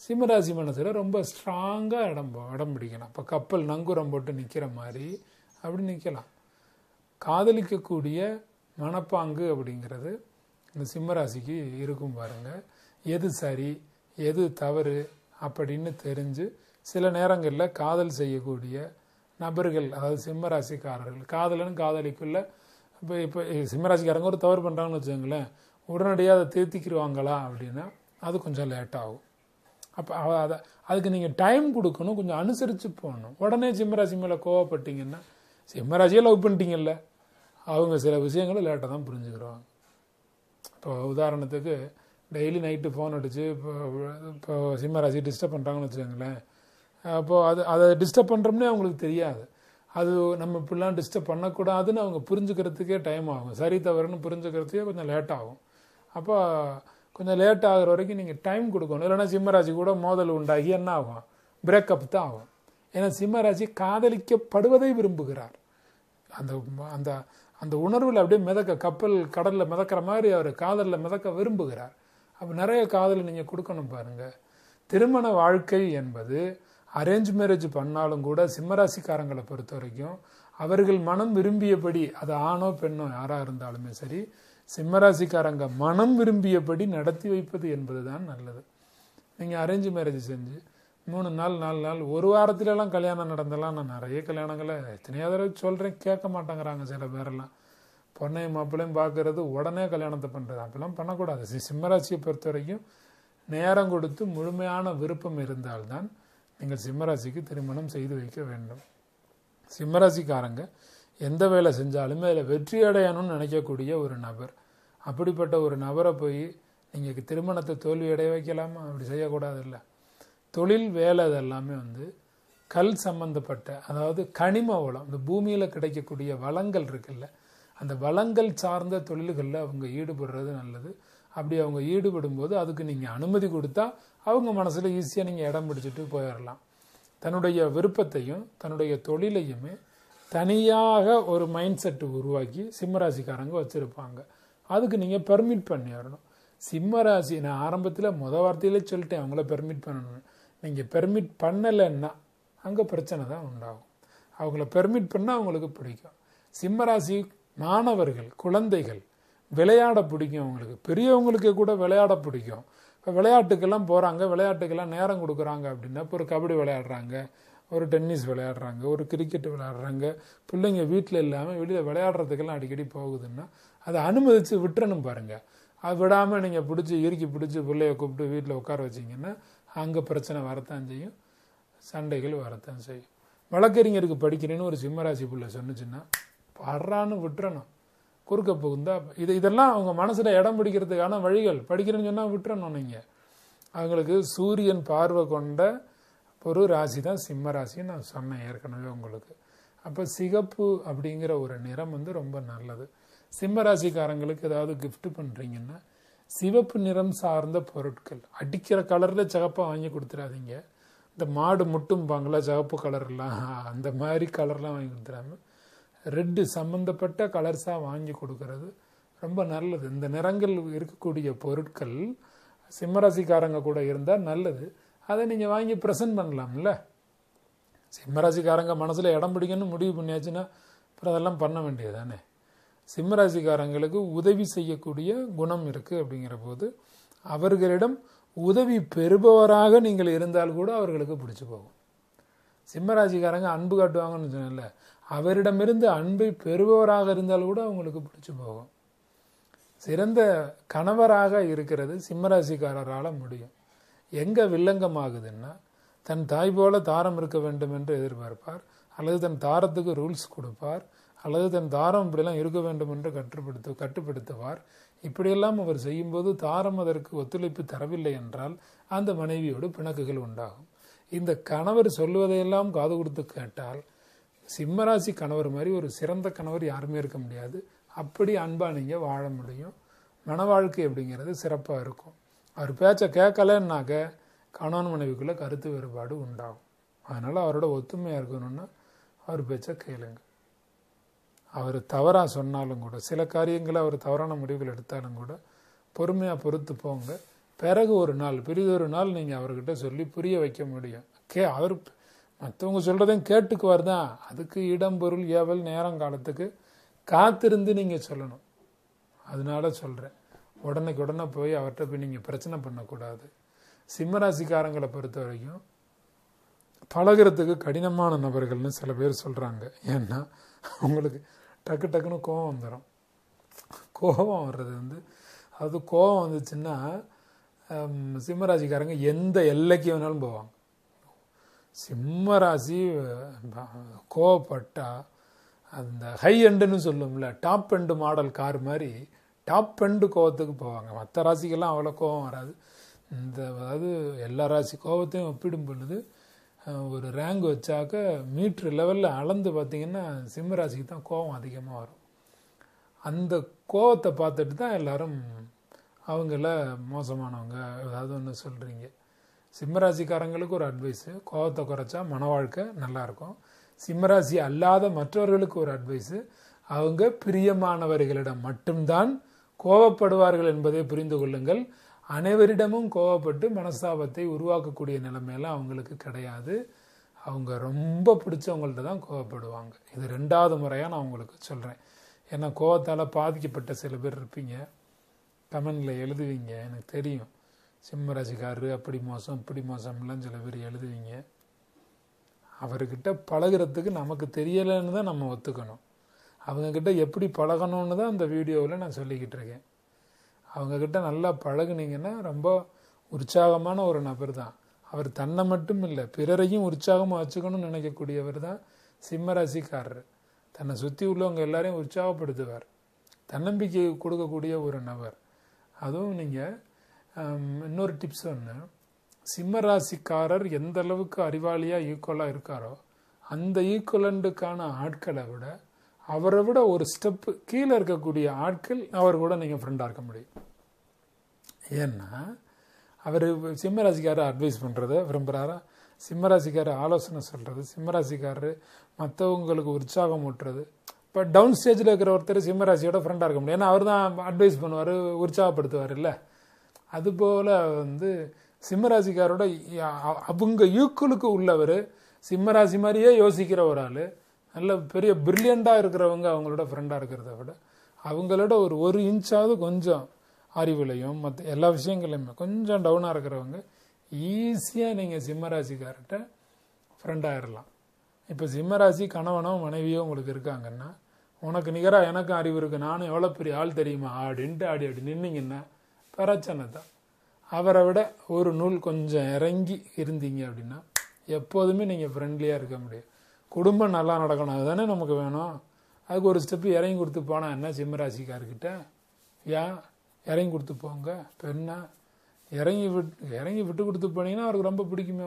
சிம்மராசி மனசுல ரொம்ப ஸ்ட்ராங்காக இடம் பிடிக்கலாம். இப்போ கப்பல் நங்கூரம் போட்டு நிற்கிற மாதிரி அப்படி நிற்கலாம். காதலிக்கக்கூடிய மனப்பாங்கு அப்படிங்கிறது இந்த சிம்மராசிக்கு இருக்கும் பாருங்க. எது சரி எது தவறு அப்படின்னு தெரிஞ்சு சில நேரங்களில் காதல் செய்யக்கூடிய நபர்கள், அதாவது சிம்மராசிக்காரர்கள், காதலன் காதலிக்குள்ள இப்போ சிம்மராசிக்காரங்க ஒரு தவறு பண்ணுறாங்கன்னு வச்சுக்கோங்களேன், உடனடியாக அதை திருத்திக்கிடுவாங்களா அப்படின்னா அது கொஞ்சம் லேட் ஆகும். அப்போ அதுக்கு நீங்கள் டைம் கொடுக்கணும், கொஞ்சம் அனுசரித்து போகணும். உடனே சிம்மராசி மேலே கோவப்பட்டீங்கன்னா, சிம்மராசியே லவ் பண்ணிட்டீங்கல்ல, அவங்க சில விஷயங்களை லேட்டாக தான் புரிஞ்சுக்கிறாங்க. இப்போ உதாரணத்துக்கு டெய்லி நைட்டு ஃபோன் அடித்து இப்போ சிம்மராசி டிஸ்டர்ப் பண்ணுறாங்கன்னு வச்சுக்கோங்களேன், அப்போது அதை டிஸ்டர்ப் பண்ணுறோம்னே அவங்களுக்கு தெரியாது. அது நம்ம இப்படிலாம் டிஸ்டர்ப் பண்ணக்கூடாதுன்னு அவங்க புரிஞ்சுக்கிறதுக்கே டைம் ஆகும். சரி தவறுன்னு புரிஞ்சுக்கிறதுக்கே கொஞ்சம் லேட் ஆகும். அப்போ கொஞ்சம் லேட் ஆகிற வரைக்கும் நீங்கள் டைம் கொடுக்கணும். இல்லைன்னா சிம்மராசி கூட மோதல் உண்டாகி என்ன ஆகும், பிரேக்கப் தான் ஆகும். ஏன்னா சிம்மராசி காதலிக்கப்படுவதை விரும்புகிறார். அந்த அந்த அந்த உணர்வில் அப்படியே கப்பல் கடலில் மிதக்கிற மாதிரி அவர் காதலில் மிதக்க விரும்புகிறார். அப்போ நிறைய காதலை நீங்கள் கொடுக்கணும் பாருங்கள். திருமண வாழ்க்கை என்பது அரேஞ்ச் மேரேஜ் பண்ணாலும் கூட சிம்மராசிக்காரங்களை பொறுத்த வரைக்கும் அவர்கள் மனம் விரும்பியபடி, அது ஆணோ பெண்ணோ யாராக இருந்தாலுமே சரி, சிம்மராசிக்காரங்க மனம் விரும்பியபடி நடத்தி வைப்பது என்பது தான் நல்லது. நீங்கள் அரேஞ்ச் மேரேஜ் செஞ்சு 3 நாள் 4 நாள் ஒரு வாரத்திலலாம் கல்யாணம் நடந்தெல்லாம் நான் நிறைய கல்யாணங்களை எத்தனையோ தடவை சொல்கிறேன், கேட்க மாட்டேங்கிறாங்க சில பேரெல்லாம். பொண்ணையும் மாப்பிள்ளையும் பார்க்கறது உடனே கல்யாணத்தை பண்ணுறது, அப்படிலாம் பண்ணக்கூடாது. சிம்மராசியை பொறுத்த வரைக்கும் நேரம் கொடுத்து முழுமையான விருப்பம் இருந்தால்தான் நீங்கள் சிம்மராசிக்கு திருமணம் செய்து வைக்க வேண்டும். சிம்மராசிக்காரங்க எந்த வேலை செஞ்சாலுமே அதில் வெற்றி அடையணும்னு நினைக்கக்கூடிய ஒரு நபர். அப்படிப்பட்ட ஒரு நபரை போய் நீங்கள் திருமணத்தை தோல்வி அடைய வைக்கலாமா? அப்படி செய்யக்கூடாது. இல்லை, தொழில் வேலை இதெல்லாமே கல் சம்பந்தப்பட்ட, அதாவது கனிம வளம், இந்த பூமியில் கிடைக்கக்கூடிய வளங்கள் இருக்குல்ல, அந்த வளங்கள் சார்ந்த தொழில்களில் அவங்க ஈடுபடுறது நல்லது. அப்படி அவங்க ஈடுபடும் போது அதுக்கு நீங்கள் அனுமதி கொடுத்தா அவங்க மனசில் ஈஸியாக நீங்கள் இடம் பிடிச்சிட்டு போயிடலாம். தன்னுடைய விருப்பத்தையும் தன்னுடைய தொழிலையுமே தனியாக ஒரு மைண்ட் செட்டு உருவாக்கி சிம்மராசிக்காரங்க வச்சுருப்பாங்க. அதுக்கு நீங்கள் பெர்மிட் பண்ணிடணும். சிம்மராசி, நான் ஆரம்பத்தில் வார்த்தையிலே சொல்லிட்டேன், அவங்கள பெர்மிட் பண்ணணும். நீங்கள் பெர்மிட் பண்ணலைன்னா அங்கே பிரச்சனை தான் உண்டாகும். அவங்கள பெர்மிட் பண்ணால் அவங்களுக்கு பிடிக்கும். சிம்மராசி மாணவர்கள், குழந்தைகள் விளையாட பிடிக்கும் அவங்களுக்கு. பெரியவங்களுக்கு கூட விளையாட பிடிக்கும். இப்போ விளையாட்டுக்கெல்லாம் போகிறாங்க, விளையாட்டுக்கெல்லாம் நேரம் கொடுக்குறாங்க அப்படின்னா, இப்போ ஒரு கபடி விளையாடுறாங்க, ஒரு டென்னிஸ் விளையாடுறாங்க, ஒரு கிரிக்கெட் விளையாடுறாங்க. பிள்ளைங்க வீட்டில் இல்லாமல் வெளியில் விளையாடுறதுக்கெல்லாம் அடிக்கடி போகுதுன்னா அதை அனுமதித்து விட்டுறணும் பாருங்கள். அது விடாமல் நீங்கள் இறுக்கி பிடிச்சி பிள்ளைய கூப்பிட்டு வீட்டில் உட்கார வச்சிங்கன்னா அங்கே பிரச்சனை வரத்தான் செய்யும், சண்டைகள் வரத்தான் செய்யும். வழக்கறிஞருக்கு படிக்கிறேன்னு ஒரு சிம்மராசி பிள்ளை சொன்னிச்சுன்னா படுறான்னு விட்டுறணும். குறுக்க புகுந்தா இதெல்லாம் அவங்க மனசில் இடம் பிடிக்கிறதுக்கான வழிகள். படிக்கிறேன்னு சொன்னால் விட்டுறணும். நீங்கள் அவங்களுக்கு சூரியன் பார்வை கொண்ட ஒரு ராசி தான் சிம்ம ராசின்னு நான் சொன்னேன் ஏற்கனவே உங்களுக்கு. அப்போ சிகப்பு அப்படிங்கிற ஒரு நிறம் ரொம்ப நல்லது. சிம்ம ராசிக்காரங்களுக்கு ஏதாவது கிஃப்ட் பண்ணுறீங்கன்னா சிவப்பு நிறம் சார்ந்த பொருட்கள், அடிக்கிற கலரில் சிகப்பாக வாங்கி கொடுத்துடாதீங்க. இந்த மாடு முட்டும்பாங்களா சிவப்பு கலர்லாம், அந்த மாதிரி கலர்லாம் வாங்கி கொடுத்துடாம ரெட்டு சம்மந்தப்பட்ட கலர்ஸாக வாங்கி கொடுக்கறது ரொம்ப நல்லது. இந்த நிறங்கள் இருக்கக்கூடிய பொருட்கள் சிம்மராசிக்காரங்க கூட இருந்தால் நல்லது. அதை நீங்கள் வாங்கி ப்ரெசென்ட் பண்ணலாம்ல. சிம்மராசிக்காரங்க மனசில் இடம் பிடிக்கணும்னு முடிவு பண்ணியாச்சுன்னா அப்புறம் அதெல்லாம் பண்ண வேண்டியது தானே. சிம்மராசிக்காரங்களுக்கு உதவி செய்யக்கூடிய குணம் இருக்குது. அப்படிங்கிற போது அவர்களிடம் உதவி பெறுபவராக நீங்கள் இருந்தால் கூட அவர்களுக்கு பிடிச்சி போகும். சிம்மராசிக்காரங்க அன்பு காட்டுவாங்கன்னு சொன்னல, அவரிடமிருந்து அன்பை பெறுபவராக இருந்தால் கூட அவங்களுக்கு பிடிச்சி போகும். சிறந்த கணவராக இருக்கிறது சிம்மராசிக்காரரால் முடியும். எங்கே வில்லங்கமாகுதுன்னா, தன் தாய் போல தாரம் இருக்க வேண்டும் என்று எதிர்பார்ப்பார், அல்லது தன் தாரத்துக்கு ரூல்ஸ் கொடுப்பார், அல்லது தன் தாரம் இப்படிலாம் இருக்க வேண்டும் என்று கட்டுப்படுத்துவார். இப்படியெல்லாம் அவர் செய்யும்போது தாரம் அதற்கு ஒத்துழைப்பு தரவில்லை என்றால் அந்த மனைவியோடு பிணக்குகள் உண்டாகும். இந்த கணவர் சொல்வதையெல்லாம் காது கொடுத்து கேட்டால் சிம்மராசி கணவர் மாதிரி ஒரு சிறந்த கணவர் யாருமே இருக்க முடியாது. அப்படி அன்பா நீங்கள் வாழ முடியும். மன வாழ்க்கை அப்படிங்கிறது சிறப்பாக இருக்கும். அவர் பேச்சை கேட்கலன்னாக்க கணவன் மனைவிக்குள்ளே கருத்து வேறுபாடு உண்டாகும். அதனால் அவரோட ஒத்துமையாக இருக்கணும்னா அவர் பேச்சை கேளுங்க. அவர் தவறாக சொன்னாலும் கூட, சில காரியங்களை அவர் தவறான முடிவுகள் எடுத்தாலும் கூட பொறுமையாக பொறுத்து போங்க. பிறகு ஒரு நாள், பெரிதொரு நாள் நீங்கள் அவர்கிட்ட சொல்லி புரிய வைக்க முடியும். அவர் மற்றவங்க சொல்கிறதையும் கேட்டுக்குவார் தான். அதுக்கு இடம், பொருள், ஏவல், நேரம், காலத்துக்கு காத்திருந்து நீங்கள் சொல்லணும். அதனால சொல்கிறேன், உடனே போய் அவர்கிட்ட போய் நீங்கள் பிரச்சனை பண்ணக்கூடாது. சிம்மராசிக்காரங்களை பொறுத்த வரைக்கும் பழகிறதுக்கு கடினமான நபர்கள்னு சில பேர் சொல்கிறாங்க. ஏன்னா அவங்களுக்கு டக்குன்னு கோபம் வந்துடும். கோபம் வர்றது அது கோபம் வந்துச்சுன்னா சிம்மராசிக்காரங்க எந்த எல்லைக்கு வேணாலும் போவாங்க. சிம்மராசி கோவப்பட்டா அந்த ஹை எண்டுன்னு சொல்லுவோம்ல, டாப் எண்டு மாடல் கார் மாதிரி டாப் எண்டு கோவத்துக்கு போவாங்க. மற்ற ராசிக்கெல்லாம் அவ்வளோ கோபம் வராது. அதாவது எல்லா ராசி கோபத்தையும் ஒப்பிடும் பொழுது ஒரு ரேங்க் வச்சாக்க மீட்ரு லெவலில் அளந்து பார்த்தீங்கன்னா சிம்மராசிக்கு தான் கோபம் அதிகமாக வரும். அந்த கோபத்தை பார்த்துட்டு தான் எல்லாரும் அவங்கள மோசமானவங்க ஏதாவது ஒன்று சொல்கிறீங்க. சிம்மராசிக்காரங்களுக்கு ஒரு அட்வைஸு, கோபத்தை குறைச்சா மன வாழ்க்கை நல்லாயிருக்கும். சிம்மராசி அல்லாத மற்றவர்களுக்கு ஒரு அட்வைஸு, அவங்க பிரியமானவர்களிடம் மட்டும்தான் கோபப்படுவார்கள் என்பதை புரிந்து கொள்ளுங்கள். அனைவரிடமும் கோபப்பட்டு மனஸ்தாபத்தை உருவாக்கக்கூடிய நிலைமையெல்லாம் அவங்களுக்கு கிடையாது. அவங்க ரொம்ப பிடிச்சவங்கள்ட்ட தான் கோபப்படுவாங்க. இது 2வது முறையாக நான் உங்களுக்கு சொல்கிறேன். ஏன்னா கோபத்தால் பாதிக்கப்பட்ட சில பேர் இருப்பீங்க, கமெண்டில் எழுதுவீங்க, எனக்கு தெரியும். சிம்மராசிக்காரரு அப்படி மோசம் இப்படி மோசம்லாம் சில பேர் எழுதுவீங்க. அவர்கிட்ட பழகிறதுக்கு நமக்கு தெரியலைன்னு தான் நம்ம ஒத்துக்கணும். அவங்கக்கிட்ட எப்படி பழகணும்னு தான் அந்த வீடியோவில் நான் சொல்லிக்கிட்டு இருக்கேன். அவங்கக்கிட்ட நல்லா பழகுனீங்கன்னா ரொம்ப உற்சாகமான ஒரு நபர் தான். அவர் தன்னை மட்டும் இல்லை, பிறரையும் உற்சாகமாக வச்சுக்கணும்னு நினைக்கக்கூடியவர் தான் சிம்மராசிக்காரர். தன்னை சுற்றி உள்ளவங்க எல்லாரையும் உற்சாகப்படுத்துவார், தன்னம்பிக்கை கொடுக்கக்கூடிய ஒரு நபர். அதுவும் நீங்கள் இன்னொரு டிப்ஸ் ஒன்று, சிம்மராசிக்காரர் எந்த அளவுக்கு அறிவாளியாக ஈக்குவலாக இருக்காரோ அந்த ஈக்குவலண்டுக்கான ஆட்களை விட அவரை விட ஒரு ஸ்டெப்பு கீழே இருக்கக்கூடிய ஆட்கள் அவர் கூட நீங்கள் ஃப்ரெண்டாக இருக்க முடியும். ஏன்னா அவர் சிம்மராசிக்காரர் அட்வைஸ் பண்ணுறத விரும்புகிறாரா, சிம்மராசிக்காரர் ஆலோசனை சொல்கிறது, சிம்மராசிக்காரர் மற்றவங்களுக்கு உற்சாகம் ஊட்டுறது. இப்போ டவுன் ஸ்டேஜில் இருக்கிற ஒருத்தர் சிம்மராசியோட ஃப்ரெண்டாக இருக்க முடியும். ஏன்னா அவர் தான் அட்வைஸ் பண்ணுவார், உற்சாகப்படுத்துவார் இல்லை. அதுபோல் சிம்மராசிக்காரோட அவங்க ஈக்குவலுக்கு உள்ளவர், சிம்மராசி மாதிரியே யோசிக்கிற ஒரு ஆள், நல்ல பெரிய பிரில்லியண்டாக இருக்கிறவங்க அவங்களோட ஃப்ரெண்டாக இருக்கிறத விட அவங்களோட ஒரு இன்ச்சாவது கொஞ்சம் அறிவுலையும் மற்ற எல்லா விஷயங்களையுமே கொஞ்சம் டவுனாக இருக்கிறவங்க ஈஸியாக நீங்கள் சிம்மராசிக்கார்கிட்ட ஃப்ரெண்டாகிடலாம். இப்போ சிம்மராசி கணவனோ மனைவியோ உங்களுக்கு இருக்காங்கன்னா, உனக்கு நிகராக எனக்கும் அறிவு இருக்குது, நானும் எவ்வளோ பெரிய ஆள் தெரியுமா அப்படின்ட்டு ஆடி நின்னீங்கன்னா பிரச்சனை தான். அவரை விட ஒரு நூல் கொஞ்சம் இறங்கி இருந்தீங்க அப்படின்னா எப்போதுமே நீங்கள் ஃப்ரெண்ட்லியாக இருக்க முடியும். குடும்பம் நல்லா நடக்கணும், அதுதானே நமக்கு வேணும். அதுக்கு ஒரு ஸ்டெப்பு இறங்கி கொடுத்து போனா என்ன சிம்மராசிக்காரர்கிட்ட? ஏன் இறங்கி கொடுத்து போங்க. இப்போ என்ன இறங்கி விட்டு கொடுத்து போனீங்கன்னா அவருக்கு ரொம்ப பிடிக்குமே.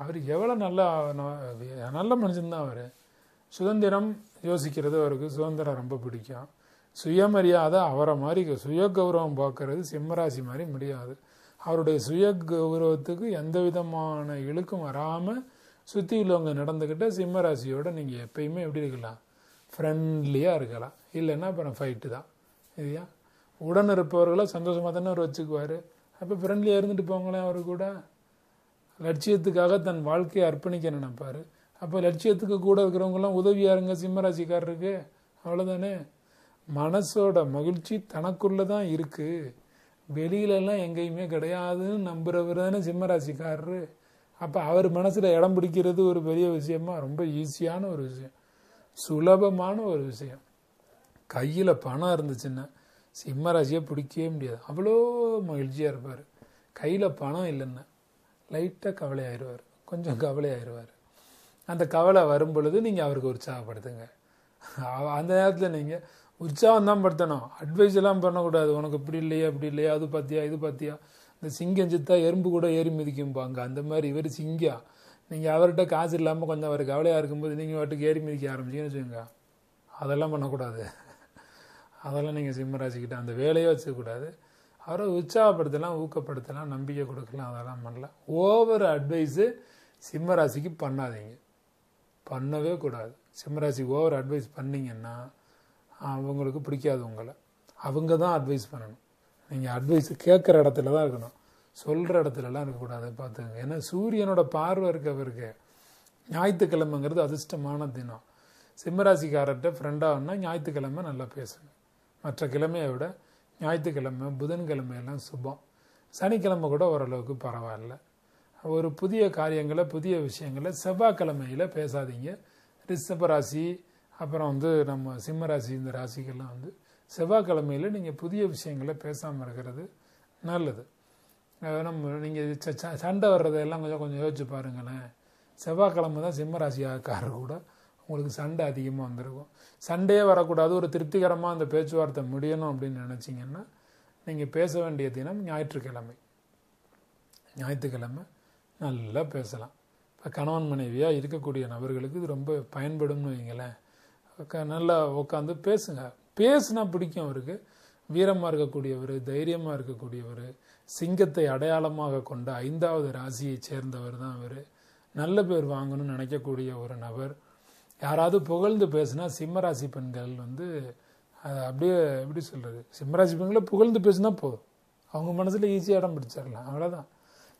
அவர் எவ்வளோ நல்ல மனுஷன்தான் அவர். சுதந்திரம் யோசிக்கிறது அவருக்கு சுதந்திரம் ரொம்ப பிடிக்கும். சுயமரியாதை அவரை மாதிரி சுய கௌரவம் பார்க்கறது சிம்மராசி மாதிரி முடியாது. அவருடைய சுய கௌரவத்துக்கு எந்த விதமான இழுக்கும் வராமல் சுற்றி உள்ளவங்க நடந்துக்கிட்ட சிம்மராசியோட நீங்கள் எப்பயுமே எப்படி இருக்கலாம்? ஃப்ரெண்ட்லியாக இருக்கலாம். இல்லைன்னா அப்புறம் ஃபைட்டு தான். இல்லையா? உடன் இருப்பவர்களை சந்தோஷமாக தானே அவர் வச்சுக்குவார். அப்போ ஃப்ரெண்ட்லியாக இருந்துட்டு போங்களேன். அவர் கூட லட்சியத்துக்காக தன் வாழ்க்கையை அர்ப்பணிக்க நினைப்பார். அப்போ லட்சியத்துக்கு கூட இருக்கிறவங்களாம் உதவியாக இருங்க சிம்மராசிக்காரருக்கு. அவ்வளோதானே. மனசோட மகிழ்ச்சி தனக்குள்ளே தான் இருக்குது, வெளியிலலாம் எங்கேயுமே கிடையாதுன்னு நம்புறவர் தானே சிம்மராசிக்காரரு. அப்போ அவர் மனசில் இடம் பிடிக்கிறது ஒரு பெரிய விஷயமா? ரொம்ப ஈஸியான ஒரு விஷயம், சுலபமான ஒரு விஷயம். கையில் பணம் இருந்துச்சுன்னா சிம்மராசியை பிடிக்கவே முடியாது. அவ்வளோ மகிழ்ச்சியாக இருப்பார். கையில் பணம் இல்லைன்னா லைட்டாக கவலையாயிருவார், கொஞ்சம் கவலையாயிருவார். அந்த கவலை வரும் பொழுது நீங்கள் அவருக்கு உற்சாகப்படுத்துங்க. அந்த நேரத்தில் நீங்கள் உற்சாகம் தான் படுத்தணும், அட்வைஸ் எல்லாம் பண்ணக்கூடாது. உனக்கு இப்படி இல்லையா அப்படி இல்லையா, அது பார்த்தியா இது பார்த்தியா. இந்த சிங்கம் சித்தா எறும்பு கூட ஏறி மிதிக்கும்பாங்க, அந்த மாதிரி இவர் சிங்கம். நீங்கள் அவர்கிட்ட காசு இல்லாமல் கொஞ்சம் அவர் கவலையாக இருக்கும்போது நீங்கள் வாட்டுக்கு ஏறி மிதிக்க ஆரம்பிச்சிங்கன்னு வச்சுக்கோங்க. அதெல்லாம் பண்ணக்கூடாது. அதெல்லாம் நீங்கள் சிம்மராசிக்கிட்ட அந்த வேலையே வச்சுக்கூடாது. அவரை உற்சாகப்படுத்தலாம், ஊக்கப்படுத்தலாம், நம்பிக்கை கொடுக்கலாம், அதெல்லாம் பண்ணலாம். ஓவர் அட்வைஸு சிம்மராசிக்கு பண்ணாதீங்க, பண்ணவே கூடாது. சிம்மராசிக்கு ஓவர் அட்வைஸ் பண்ணிங்கன்னா அவங்களுக்கு பிடிக்காது உங்களை. அவங்க தான் அட்வைஸ் பண்ணணும். நீங்கள் அட்வைஸ் கேட்குற இடத்துல தான் இருக்கணும், சொல்கிற இடத்துலலாம் இருக்கக்கூடாது. பார்த்துக்கங்க. ஏன்னா சூரியனோட பார்வை இருக்கவருக்கு ஞாயிற்றுக்கிழமைங்கிறது அதிர்ஷ்டமான தினம். சிம்மராசிக்காரர்கிட்ட ஃப்ரெண்டாகனா ஞாயிற்றுக்கிழமை நல்லா பேசுங்க. மற்ற கிழமையை விட ஞாயிற்றுக்கிழமை புதன்கிழமையெல்லாம் சுபம். சனிக்கிழமை கூட ஓரளவுக்கு பரவாயில்ல. ஒரு புதிய காரியங்களை புதிய விஷயங்களை செவ்வாய்க்கிழமையில் பேசாதீங்க. ரிஷபராசி அப்புறம் நம்ம சிம்மராசி இந்த ராசிக்கெல்லாம் செவ்வாய்க்கிழமையில் நீங்கள் புதிய விஷயங்களை பேசாமல் இருக்கிறது நல்லது. நீங்கள் சண்டை வர்றதெல்லாம் கொஞ்சம் யோசிச்சு பாருங்களேன். செவ்வாய்க்கிழமை தான் சிம்மராசிக்காரர் கூட உங்களுக்கு சண்டை அதிகமாக வந்திருக்கும். சண்டையே வரக்கூடாது, ஒரு திருப்திகரமாக அந்த பேச்சுவார்த்தை முடியணும் அப்படின்னு நினச்சிங்கன்னா நீங்கள் பேச வேண்டிய தினம் ஞாயிற்றுக்கிழமை. ஞாயிற்றுக்கிழமை நல்லா பேசலாம். இப்போ கணவன் மனைவியாக இருக்கக்கூடிய நபர்களுக்கு இது ரொம்ப பயன்படும்னு வைங்களேன். நல்லா உட்காந்து பேசுங்க. பேசுனா பிடிக்கும் அவருக்கு. வீரமாக இருக்கக்கூடியவர், தைரியமாக இருக்கக்கூடியவர், சிங்கத்தை அடையாளமாக கொண்ட 5வது ராசியை சேர்ந்தவர் தான் அவர். நல்ல பேர் வாங்கணும்னு நினைக்கக்கூடிய ஒரு நபர். யாராவது புகழ்ந்து பேசுனா சிம்மராசி பெண்கள் அப்படியே எப்படி சொல்கிறது, சிம்மராசி பெண்களை புகழ்ந்து பேசுனா போதும், அவங்க மனசில் ஈஸியாக இடம் பிடிச்சிடலாம். அவ்வளோதான்.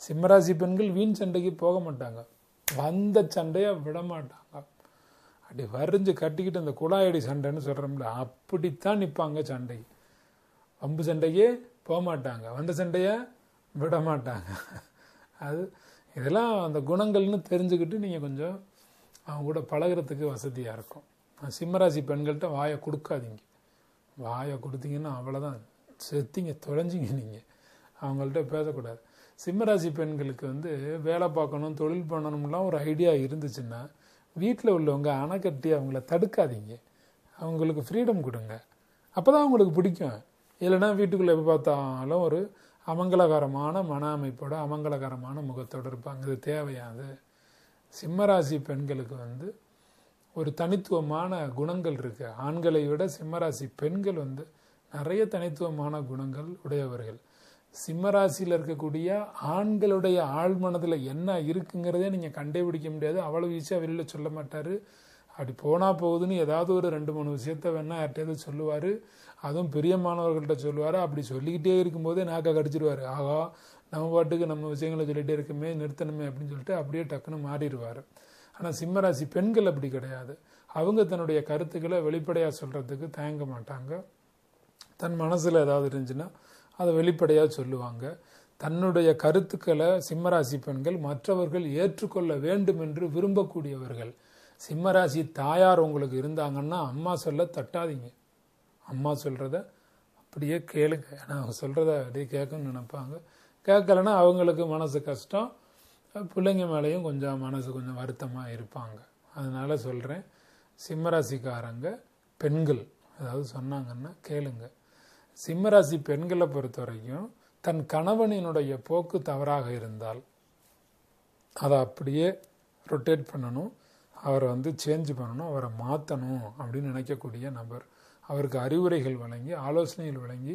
சிம்மராசி பெண்கள் வீண் சண்டைக்கு போக மாட்டாங்க, வந்த சண்டையை விட மாட்டாங்க. அப்படி வரிஞ்சு கட்டிக்கிட்டு அந்த குழாயடி சண்டைன்னு சொல்கிறோம்ல, அப்படித்தான் நிற்பாங்க. சண்டை வம்பு சண்டைக்கே போக மாட்டாங்க, வந்த சண்டையை விட மாட்டாங்க. இதெல்லாம் அந்த குணங்கள்னு தெரிஞ்சுக்கிட்டு நீங்கள் கொஞ்சம் அவங்க கூட பழகிறதுக்கு வசதியாக இருக்கும். சிம்மராசி பெண்கள்கிட்ட வாயை கொடுக்காதீங்க. வாயை கொடுத்தீங்கன்னா அவ்வளோதான், செத்திங்க, தொலைஞ்சிங்க. நீங்கள் அவங்கள்ட்ட பேசக்கூடாது. சிம்மராசி பெண்களுக்கு வேலை பார்க்கணும், தொழில் பண்ணணும்லாம் ஒரு ஐடியா இருந்துச்சுன்னா வீட்டில் உள்ளவங்க அணைக்கட்டி அவங்கள தடுக்காதீங்க, அவங்களுக்கு ஃப்ரீடம் கொடுங்க. அப்போ தான் அவங்களுக்கு பிடிக்கும். இல்லைன்னா வீட்டுக்குள்ளே எப்போ பார்த்தாலும் ஒரு அமங்கலகரமான மன அமைப்போட அமங்கலகரமான முகத்தோடு இருப்பாங்க. இது தேவையாது. சிம்மராசி பெண்களுக்கு ஒரு தனித்துவமான குணங்கள் இருக்கு. ஆண்களை விட சிம்மராசி பெண்கள் நிறைய தனித்துவமான குணங்கள் உடையவர்கள். சிம்மராசியில் இருக்கக்கூடிய ஆண்களுடைய ஆழ்மனதில் என்ன இருக்குங்கிறதே நீங்கள் கண்டுபிடிக்க முடியாது. அவ்வளவு ஈஸியாக வெளியில் சொல்ல மாட்டார். அப்படி போனால் போகுதுன்னு ஏதாவது ஒரு 2-3 விஷயத்த வேணா யார்கிட்டயாவது சொல்லுவார். அதுவும் பிரியமானவர்கள்ட்ட சொல்லுவார். அப்படி சொல்லிக்கிட்டே இருக்கும்போதே நாக்கை கடிச்சிருவார். ஆகா, நம்ம பாட்டுக்கு நம்ம விஷயங்களை சொல்லிகிட்டே இருக்குமே, நிறுத்தணுமே அப்படின்னு சொல்லிட்டு அப்படியே டக்குன்னு மாறிடுவார். ஆனால் சிம்மராசி பெண்கள் அப்படி கிடையாது. அவங்க தன்னுடைய கருத்துக்களை வெளிப்படையாக சொல்கிறதுக்கு தயங்க மாட்டாங்க. தன் மனசில் ஏதாவது இருந்துச்சுன்னா அதை வெளிப்படையாக சொல்லுவாங்க. தன்னுடைய கருத்துக்களை சிம்மராசி பெண்கள் மற்றவர்கள் ஏற்றுக்கொள்ள வேண்டும் என்று விரும்பக்கூடியவர்கள். சிம்மராசி தாயார் உங்களுக்கு இருந்தாங்கன்னா அம்மா சொல்ல தட்டாதீங்க. அம்மா சொல்கிறத அப்படியே கேளுங்க. ஏன்னா அவங்க சொல்கிறத அப்படியே கேட்கணும்னு நினைப்பாங்க. கேட்கலன்னா அவங்களுக்கு மனசு கஷ்டம், பிள்ளைங்க மேலேயும் கொஞ்சம் மனசு கொஞ்சம் வருத்தமாக இருப்பாங்க. அதனால சொல்கிறேன், சிம்மராசிக்காரங்க பெண்கள் அதாவது சொன்னாங்கன்னா கேளுங்க. சிம்மராசி பெண்களை பொறுத்த வரைக்கும் தன் கணவனினுடைய போக்கு தவறாக இருந்தால் அதை அப்படியே ரொட்டேட் பண்ணணும், அவரை சேஞ்ச் பண்ணணும், அவரை மாற்றணும் அப்படின்னு நினைக்கக்கூடிய நபர். அவருக்கு அறிவுரைகள் வழங்கி ஆலோசனைகள் வழங்கி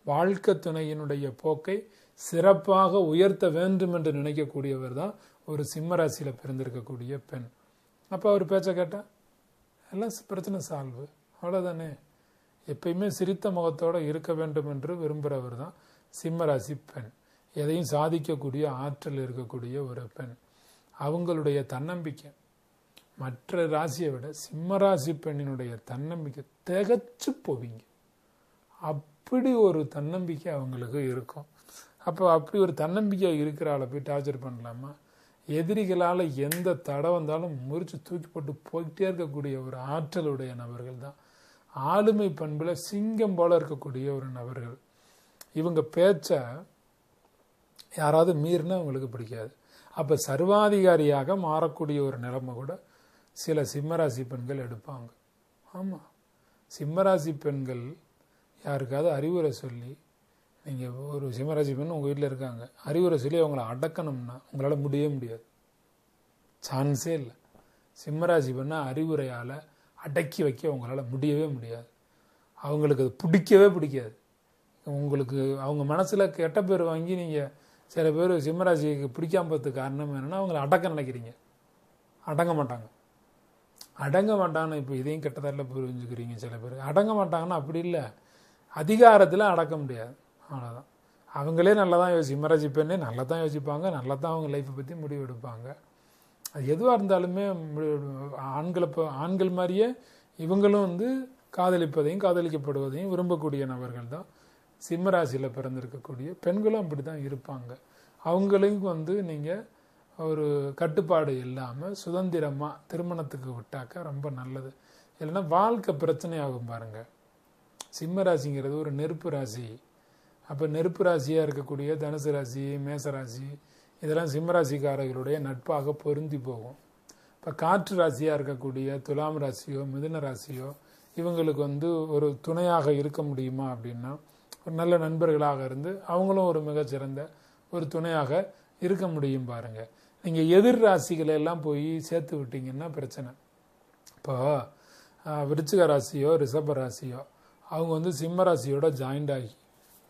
வாழ்க்கை துணையினுடைய போக்கை சிறப்பாக உயர்த்த வேண்டும் என்று நினைக்கக்கூடியவர் தான் ஒரு சிம்மராசியில் பிறந்திருக்கக்கூடிய பெண். அப்போ அவர் பேச்சை கேட்டால் எல்லாம் பிரச்சனை சால்வு, அவ்வளோதானே. எப்பயுமே சிரித்த முகத்தோடு இருக்க வேண்டும் என்று விரும்புகிறவர் தான் சிம்மராசி பெண். எதையும் சாதிக்கக்கூடிய ஆற்றல் இருக்கக்கூடிய ஒரு பெண். அவங்களுடைய தன்னம்பிக்கை மற்ற ராசியை விட சிம்மராசி பெண்ணினுடைய தன்னம்பிக்கை திகச்சு போவீங்க. அப்படி ஒரு தன்னம்பிக்கை அவங்களுக்கு இருக்கும். அப்போ அப்படி ஒரு தன்னம்பிக்கை இருக்கிறாளை போய் டார்ச்சர் பண்ணலாமா? எதிரிகளால் எந்த தடை வந்தாலும் முறிச்சு தூக்கி போட்டு போய்கிட்டே இருக்கக்கூடிய ஒரு ஆற்றலுடைய நபர்கள் தான். ஆளுமை பண்புல சிங்கம் போல இருக்கக்கூடிய ஒரு நபர்கள். இவங்க பேச்ச யாராவது மீறினா அவங்களுக்கு பிடிக்காது. அப்போ சர்வாதிகாரியாக மாறக்கூடிய ஒரு நிலைமை கூட சில சிம்மராசி பெண்கள் எடுப்பாங்க. ஆமாம், சிம்மராசி பெண்கள் யாருக்காவது அறிவுரை சொல்லி, நீங்கள் ஒரு சிம்மராசி பெண் உங்கள் வீட்டில் இருக்காங்க, அறிவுரை சொல்லி அவங்கள அடக்கணும்னா உங்களால் முடியவே முடியாது, சான்ஸே இல்லை. சிம்மராசி பெண்ணை அறிவுரையால் அடக்கி வைக்க உங்களால் முடியவே முடியாது. அவங்களுக்கு அது பிடிக்கவே பிடிக்காது. உங்களுக்கு அவங்க மனசில் கெட்ட பேர் வாங்கி நீங்கள் சில பேர் சிம்மராசிக்கு பிடிக்காம போகிறதுக்கு காரணம் என்னென்னா அவங்கள அடக்க நினைக்கிறீங்க. அடங்க மாட்டாங்க. அடங்க மாட்டாங்கன்னு இப்போ இதையும் கெட்டதாரில் புரிஞ்சுக்கிறீங்க. சில பேர் அடங்க மாட்டாங்கன்னா அப்படி இல்லை, அதிகாரத்தில் அடக்க முடியாது, அவ்வளோதான். அவங்களே நல்லா தான் சிம்மராசி பெண்ணே நல்லா தான் யோசிப்பாங்க, நல்லா தான் அவங்க லைஃப்பை பற்றி முடிவு எடுப்பாங்க. அது எதுவாக இருந்தாலுமே ஆண்கள் மாதிரியே இவங்களும் காதலிப்பதையும் காதலிக்கப்படுவதையும் விரும்பக்கூடிய நபர்கள் தான் சிம்மராசியில் பிறந்திருக்கக்கூடிய பெண்களும் அப்படி தான் இருப்பாங்க. அவங்களுக்கு நீங்கள் ஒரு கட்டுப்பாடு இல்லாமல் சுதந்திரமாக திருமணத்துக்கு விட்டாக்க ரொம்ப நல்லது. இல்லைன்னா வாழ்க்கை பிரச்சனையாகும் பாருங்கள். சிம்மராசிங்கிறது ஒரு நெருப்பு ராசி. அப்போ நெருப்பு ராசியாக இருக்கக்கூடிய தனுசு ராசி, மேசராசி இதெல்லாம் சிம்மராசிக்காரர்களுடைய நட்பாக பொருந்தி போகும். இப்போ காற்று ராசியாக இருக்கக்கூடிய துலாம் ராசியோ மிதுன ராசியோ இவங்களுக்கு ஒரு துணையாக இருக்க முடியுமா அப்படின்னா, ஒரு நல்ல நண்பர்களாக இருந்து அவங்களும் ஒரு மிகச்சிறந்த ஒரு துணையாக இருக்க முடியும் பாருங்கள். நீங்கள் எதிர் ராசிகளை எல்லாம் போய் சேர்த்து விட்டீங்கன்னா பிரச்சனை. இப்போ விருச்சிக ராசியோ ரிஷப ராசியோ அவங்க சிம்ம ராசியோட ஜாயிண்ட் ஆகி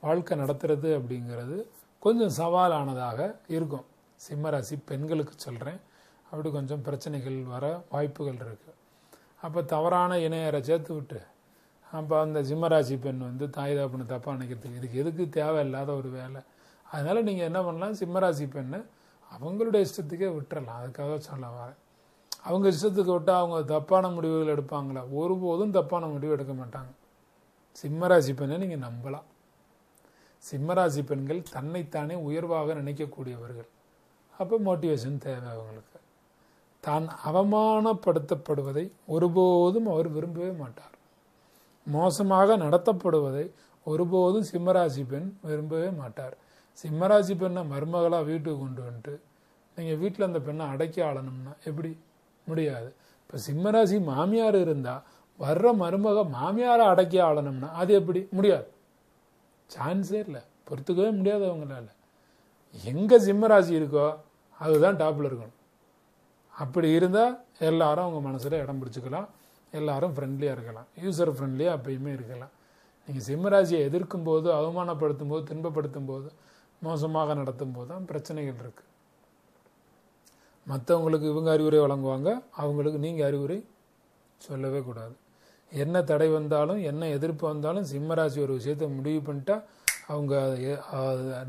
வாழ்க்கை நடத்துறது அப்படிங்கிறது கொஞ்சம் சவாலானதாக இருக்கும். சிம்மராசி பெண்களுக்கு சொல்கிறேன், அப்படி கொஞ்சம் பிரச்சனைகள் வர வாய்ப்புகள் இருக்குது. அப்போ தவறான இணையரை சேர்த்து விட்டு அப்போ அந்த சிம்மராசி பெண் தாய் தகப்பனை தப்பாக நினைக்கிறதுக்கு இதுக்கு எதுக்கு தேவையில்லாத ஒரு வேலை. அதனால் நீங்கள் என்ன பண்ணலாம், சிம்மராசி பெண்ணை அவங்களுடைய இஷ்டத்துக்கே விட்டுறலாம். அதுக்காக சொல்ல வரேன். அவங்க இஷ்டத்துக்கு விட்டால் அவங்க தப்பான முடிவுகள் எடுப்பாங்களா? ஒருபோதும் தப்பான முடிவு எடுக்க மாட்டாங்க. சிம்மராசி பெண்ணை நீங்கள் நம்பலாம். சிம்மராசி பெண்கள் தன்னைத்தானே உயர்வாக நினைக்கக்கூடியவர்கள். அப்போ மோட்டிவேஷன் தேவை அவங்களுக்கு. தான் அவமானப்படுத்தப்படுவதை ஒருபோதும் அவர் விரும்பவே மாட்டார். மோசமாக நடத்தப்படுவதை ஒருபோதும் சிம்மராசி பெண் விரும்பவே மாட்டார். சிம்மராசி பெண்ணை மருமகளாக வீட்டுக்கு கொண்டு வந்துட்டு நீங்கள் வீட்டில் அந்த பெண்ணை அடக்கி ஆளணும்னா எப்படி? முடியாது. இப்போ சிம்மராசி மாமியார் இருந்தால் வர்ற மருமக மாமியாரை அடக்கி ஆளணும்னா அது எப்படி? முடியாது, சான்ஸே இல்லை, பொறுத்துக்கவே முடியாது அவங்களால. எங்கே சிம்மராசி இருக்கோ அதுதான் டாப்பில் இருக்கணும். அப்படி இருந்தால் எல்லாரும் அவங்க மனசில் இடம் பிடிச்சிக்கலாம், எல்லாரும் ஃப்ரெண்ட்லியாக இருக்கலாம், யூசர் ஃப்ரெண்ட்லியாக அப்பயுமே இருக்கலாம். நீங்கள் சிம்மராசியை எதிர்க்கும் போது, அவமானப்படுத்தும் போது, துன்பப்படுத்தும் போது, மோசமாக நடத்தும் போது தான் பிரச்சனைகள் இருக்குது. மற்றவங்களுக்கு இவங்க அறிவுரை வழங்குவாங்க, அவங்களுக்கு நீங்கள் அறிவுரை சொல்லவே கூடாது. என்ன தடை வந்தாலும் என்ன எதிர்ப்பு வந்தாலும் சிம்மராசி ஒரு விஷயத்தை முடிவு பண்ணிட்டா அவங்க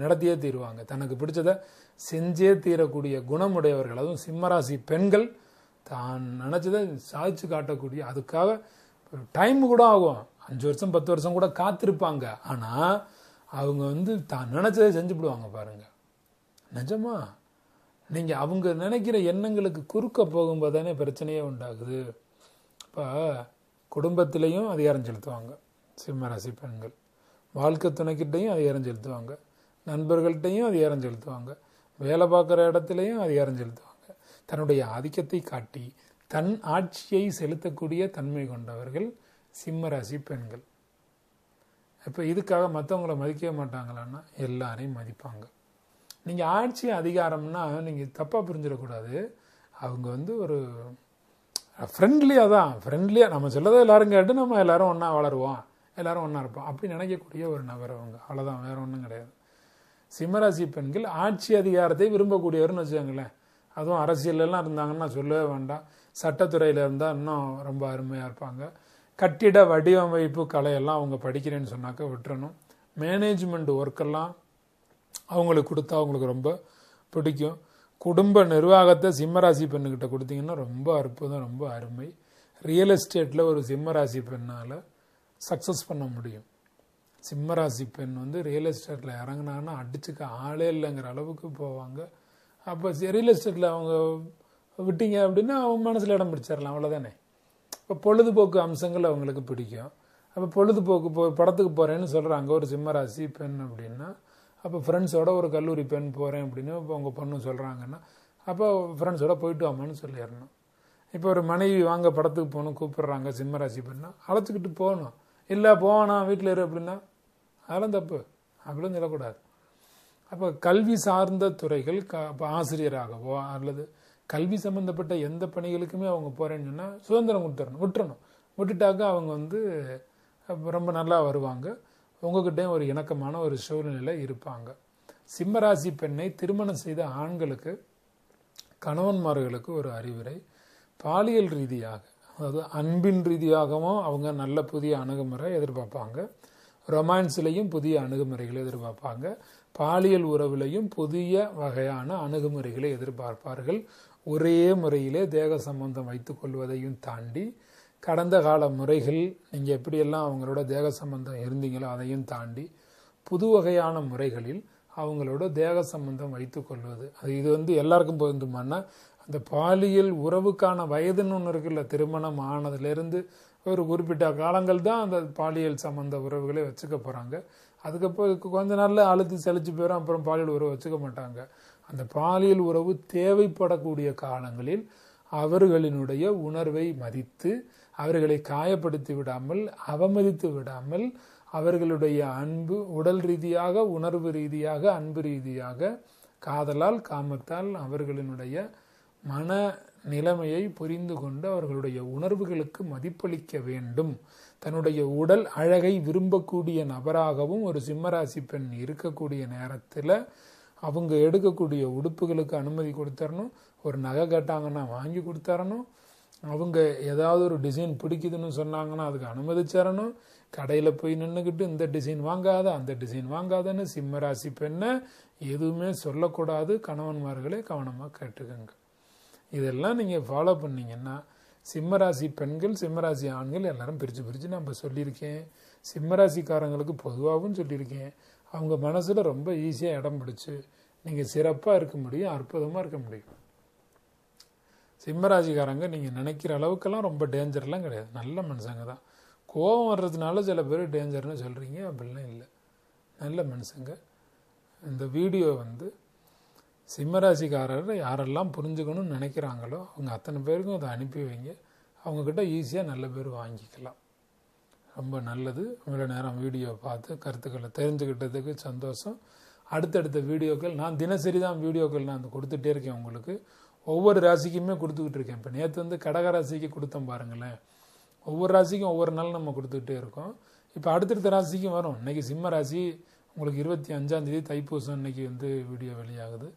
நடத்தியே தீருவாங்க. தனக்கு பிடிச்சதை செஞ்சே தீரக்கூடிய குணமுடையவர்கள், அதுவும் சிம்மராசி பெண்கள் தான் நினச்சதை சாதிச்சு காட்டக்கூடிய, அதுக்காக டைம் கூட ஆகும், 5 வருஷம் 10 வருஷம் கூட காத்திருப்பாங்க. ஆனால் அவங்க தான் நினச்சதை செஞ்சுவிடுவாங்க பாருங்க. நிஜமா நீங்கள் அவங்க நினைக்கிற எண்ணங்களுக்கு குறுக்க போகும்போது தானே பிரச்சனையே உண்டாகுது. இப்போ குடும்பத்திலையும் அதிகாரம் செலுத்துவாங்க சிம்மராசி பெண்கள், வாழ்க்கை துணைக்கிட்டையும் அதிகாரம் செலுத்துவாங்க, நண்பர்கள்ட்டையும் அதிகாரம் செலுத்துவாங்க, வேலை பார்க்குற இடத்துலையும் அதிகாரம் செலுத்துவாங்க. தன்னுடைய ஆதிக்கத்தை காட்டி தன் ஆட்சியை செலுத்தக்கூடிய தன்மை கொண்டவர்கள் சிம்மராசி பெண்கள். இப்போ இதுக்காக மற்றவங்கள மதிக்கவே மாட்டாங்களான்னா எல்லாரையும் மதிப்பாங்க. நீங்கள் ஆட்சி அதிகாரம்னா நீங்கள் தப்பாக புரிஞ்சிடக்கூடாது. அவங்க ஒரு ஃப்ரெண்ட்லியாக நம்ம சொல்லதை எல்லாரும் கேட்டு நம்ம எல்லாரும் ஒன்றா வளருவோம், எல்லாரும் ஒன்றா இருப்போம் அப்படி நினைக்கக்கூடிய ஒரு நபர் அவங்க. அவ்வளோதான், வேற ஒன்றும் கிடையாது. சிம்மராசி பெண்கள் ஆட்சி அதிகாரத்தை விரும்பக்கூடியவர்னு வச்சுக்கோங்களேன். அதுவும் அரசியல்லாம் இருந்தாங்கன்னா சொல்லவே வேண்டாம். சட்டத்துறையில் இருந்தால் இன்னும் ரொம்ப அருமையாக இருப்பாங்க. கட்டிட வடிவமைப்பு கலையெல்லாம் அவங்க படிக்கிறேன்னு சொன்னாக்க விட்டுறணும். மேனேஜ்மெண்ட் ஒர்க்கெல்லாம் அவங்களுக்கு கொடுத்தா அவங்களுக்கு ரொம்ப பிடிக்கும். குடும்ப நிர்வாகத்தை சிம்மராசி பெண்ணுக்கிட்ட கொடுத்தீங்கன்னா ரொம்ப அற்புதம், ரொம்ப அருமை. ரியல் எஸ்டேட்டில் ஒரு சிம்மராசி பெண்ணால் சக்ஸஸ் பண்ண முடியும். சிம்மராசி பெண் ரியல் எஸ்டேட்டில் இறங்கினாங்கன்னா அடிச்சுக்க ஆளே இல்லைங்கிற அளவுக்கு போவாங்க. அப்போ ரியல் எஸ்டேட்டில் அவங்க விட்டீங்க அப்படின்னா அவங்க மனசில் இடம் பிடிச்சிடலாம், அவ்வளோதானே. இப்போ பொழுதுபோக்கு அம்சங்கள் அவங்களுக்கு பிடிக்கும். அப்போ பொழுதுபோக்கு படத்துக்கு போகிறேன்னு சொல்கிறாங்க ஒரு சிம்மராசி பெண் அப்படின்னா, அப்போ ஃப்ரெண்ட்ஸோட ஒரு கல்லூரி பெண் போகிறேன் அப்படின்னு இப்போ உங்கள் பொண்ணு சொல்கிறாங்கன்னா அப்போ ஃப்ரெண்ட்ஸோட போயிட்டு வாமான்னு சொல்லிடணும். இப்போ ஒரு மனைவி வாங்க படத்துக்கு போகணும் கூப்பிட்றாங்க சிம்மராசி பெண்ணா, அழைச்சிக்கிட்டு போகணும். இல்லை போவானா வீட்டில் இரு அப்படின்னா அதெல்லாம் தப்பு, அப்படிலாம் சொல்லக்கூடாது. அப்போ கல்வி சார்ந்த துறைகள் இப்போ ஆசிரியராகவோ அல்லது கல்வி சம்மந்தப்பட்ட எந்த பணிகளுக்குமே அவங்க போகிறேன்னு சொன்னால் சுதந்திரம் விட்டுறணும். விட்டுட்டாக்க அவங்க ரொம்ப நல்லா வருவாங்க. உங்ககிட்டையும் ஒரு இணக்கமான ஒரு சூழ்நிலை இருப்பாங்க. சிம்மராசி பெண்ணை திருமணம் செய்த ஆண்களுக்கு கணவன்மார்களுக்கு ஒரு அறிவுரை. பாலியல் ரீதியாக, அதாவது அன்பின் ரீதியாகவும் அவங்க நல்ல புதிய அணுகுமுறை எதிர்பார்ப்பாங்க. ரொமான்ஸ்லையும் புதிய அணுகுமுறைகளை எதிர்பார்ப்பாங்க. பாலியல் உறவுலையும் புதிய வகையான அணுகுமுறைகளை எதிர்பார்ப்பார்கள். ஒரே முறையிலே தேக சம்பந்தம் வைத்துக் கொள்வதையும் தாண்டி கடந்த கால முறைகள் நீங்கள் எப்படியெல்லாம் அவங்களோட தேக சம்பந்தம் இருந்தீங்களோ அதையும் தாண்டி புது வகையான முறைகளில் அவங்களோட தேக சம்பந்தம் வைத்துக் கொள்வது. இது எல்லாருக்கும் பொருந்துமானா அந்த பாலியல் உறவுக்கான வயதுன்னு ஒன்று இருக்குல்ல, திருமணம் ஆனதுலேருந்து ஒரு குறிப்பிட்ட காலங்கள் தான் அந்த பாலியல் சம்பந்த உறவுகளை வச்சுக்க போகிறாங்க. அதுக்கப்புறம் கொஞ்ச நாளில் அழுத்தி செழிச்சு போயிடும், அப்புறம் பாலியல் உறவு வச்சுக்க மாட்டாங்க. அந்த பாலியல் உறவு தேவைப்படக்கூடிய காலங்களில் அவர்களினுடைய உணர்வை மதித்து அவர்களை காயப்படுத்தி விடாமல் அவமதித்து விடாமல் அவர்களுடைய அன்பு உடல் ரீதியாக உணர்வு ரீதியாக அன்பு ரீதியாக காதலால் காமத்தால் அவர்களினுடைய மன நிலைமையை புரிந்து கொண்டு அவர்களுடைய உணர்வுகளுக்கு மதிப்பளிக்க வேண்டும். தன்னுடைய உடல் அழகை விரும்பக்கூடிய நபராகவும் ஒரு சிம்மராசி பெண் இருக்கக்கூடிய நேரத்தில் அவங்க எடுக்கக்கூடிய உடுப்புகளுக்கு அனுமதி கொடுத்தரணும். ஒரு நகை கேட்டாங்கன்னா வாங்கி கொடுத்தரணும். அவங்க ஏதாவது ஒரு டிசைன் பிடிக்குதுன்னு சொன்னாங்கன்னா அதுக்கு அனுமதிச்சரணும். கடையில் போய் நின்றுக்கிட்டு இந்த டிசைன் வாங்காத அந்த டிசைன் வாங்காதன்னு சிம்மராசி பெண்ணை எதுவுமே சொல்லக்கூடாது. கணவன்மார்களே கவனமாக கேட்டுக்கோங்க. இதெல்லாம் நீங்கள் ஃபாலோ பண்ணீங்கன்னா சிம்மராசி பெண்கள் சிம்மராசி ஆண்கள் எல்லாரும் பிரித்து நான் இப்போ சொல்லியிருக்கேன். சிம்மராசிக்காரங்களுக்கு பொதுவாகவும் சொல்லியிருக்கேன். அவங்க மனசில் ரொம்ப ஈஸியாக இடம் பிடிச்சி நீங்கள் சிறப்பாக இருக்க முடியும், அற்புதமாக இருக்க முடியும். சிம்மராசிக்காரங்க நீங்கள் நினைக்கிற அளவுக்கெல்லாம் ரொம்ப டேஞ்சர்லாம் கிடையாது, நல்ல மனுஷங்க தான். கோபம் வர்றதுனால சில பேர் டேஞ்சர்னு சொல்கிறீங்க, அப்படிலாம் இல்லை, நல்ல மனுஷங்க. இந்த வீடியோ சிம்மராசிக்காரர் யாரெல்லாம் புரிஞ்சுக்கணும்னு நினைக்கிறாங்களோ அவங்க அத்தனை பேருக்கும் அதை அனுப்பி வைங்க. அவங்கக்கிட்ட ஈஸியாக நல்ல பேர் வாங்கிக்கலாம். ரொம்ப நல்லது. இவ்வளோ நேரம் வீடியோ பார்த்து கருத்துக்களை தெரிஞ்சுக்கிட்டதுக்கு சந்தோஷம். அடுத்தடுத்த வீடியோக்கள் நான் தினசரி தான் வீடியோக்கள் நான் கொடுத்துட்டே இருக்கேன். உங்களுக்கு ஒவ்வொரு ராசிக்குமே கொடுத்துக்கிட்டு இருக்கேன். இப்போ நேற்று கடக ராசிக்கு கொடுத்தோம் பாருங்களேன். ஒவ்வொரு ராசிக்கும் ஒவ்வொரு நாள் நம்ம கொடுத்துக்கிட்டே இருக்கோம். இப்போ அடுத்தடுத்த ராசிக்கும் வரும். இன்னைக்கு சிம்ம ராசி உங்களுக்கு 25ஆம் தேதி தைப்பூசம் இன்னைக்கு வீடியோ வெளியாகுது.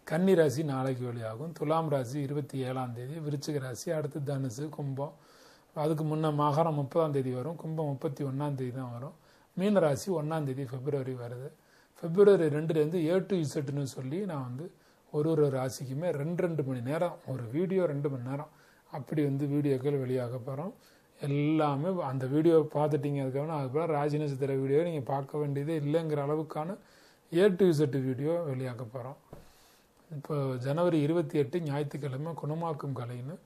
கன்னி ராசி நாளைக்கு வெளியாகும். துலாம் ராசி 27ஆம் தேதி, விருச்சிக ராசி, அடுத்து தனுசு, கும்பம், அதுக்கு முன்னே மகரம் 30ஆம் தேதி வரும், கும்பம் 31ஆம் தேதி தான் வரும், மீன ராசி 1ஆம் தேதி பிப்ரவரி வருது. பிப்ரவரி 2லேருந்து A to Zன்னு சொல்லி நான் ஒரு ராசிக்குமே 2 மணி நேரம் ஒரு வீடியோ 2 மணி நேரம் அப்படி வீடியோக்கள் வெளியாக போகிறோம். எல்லாமே அந்த வீடியோ பார்த்துட்டீங்க. அதுக்கப்புறம் அதுக்கப்புறம் ராசி நட்சத்திர வீடியோ நீங்கள் பார்க்க வேண்டியதே இல்லைங்கிற அளவுக்கான A to Z வீடியோ வெளியாக போகிறோம். இப்போ ஜனவரி 28 ஞாயிற்றுக்கிழமை குணமாக்கும் கலைன்னு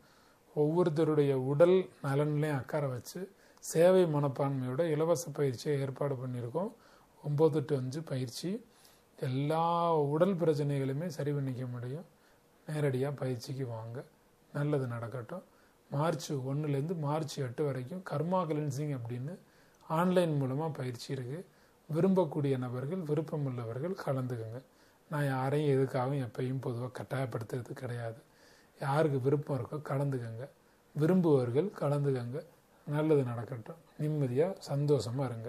ஒவ்வொருத்தருடைய உடல் நலன்லையும் அக்கறை வச்சு சேவை மனப்பான்மையோட இலவச பயிற்சியை ஏற்பாடு பண்ணியிருக்கோம். 9 to 5 பயிற்சி. எல்லா உடல் பிரச்சனைகளுமே சரி பண்ணிக்க முடியும். நேரடியாக பயிற்சிக்கு வாங்க. நல்லது நடக்கட்டும். மார்ச் 1லேருந்து மார்ச் 8 வரைக்கும் கர்மா கிளென்சிங் அப்படின்னு ஆன்லைன் மூலமாக பயிற்சி இருக்குது. விரும்பக்கூடிய நபர்கள், விருப்பமுள்ளவர்கள் கலந்துக்குங்க. நான் யாரையும் எதுக்காகவும் எப்பயும் பொதுவாக கட்டாயப்படுத்துறது கிடையாது. யாருக்கு விருப்பம் இருக்கோ கலந்துக்கங்க. விரும்புவர்கள் கலந்துக்கங்க. நல்லது நடக்கட்டும். நிம்மதியாக சந்தோஷமாக இருங்க.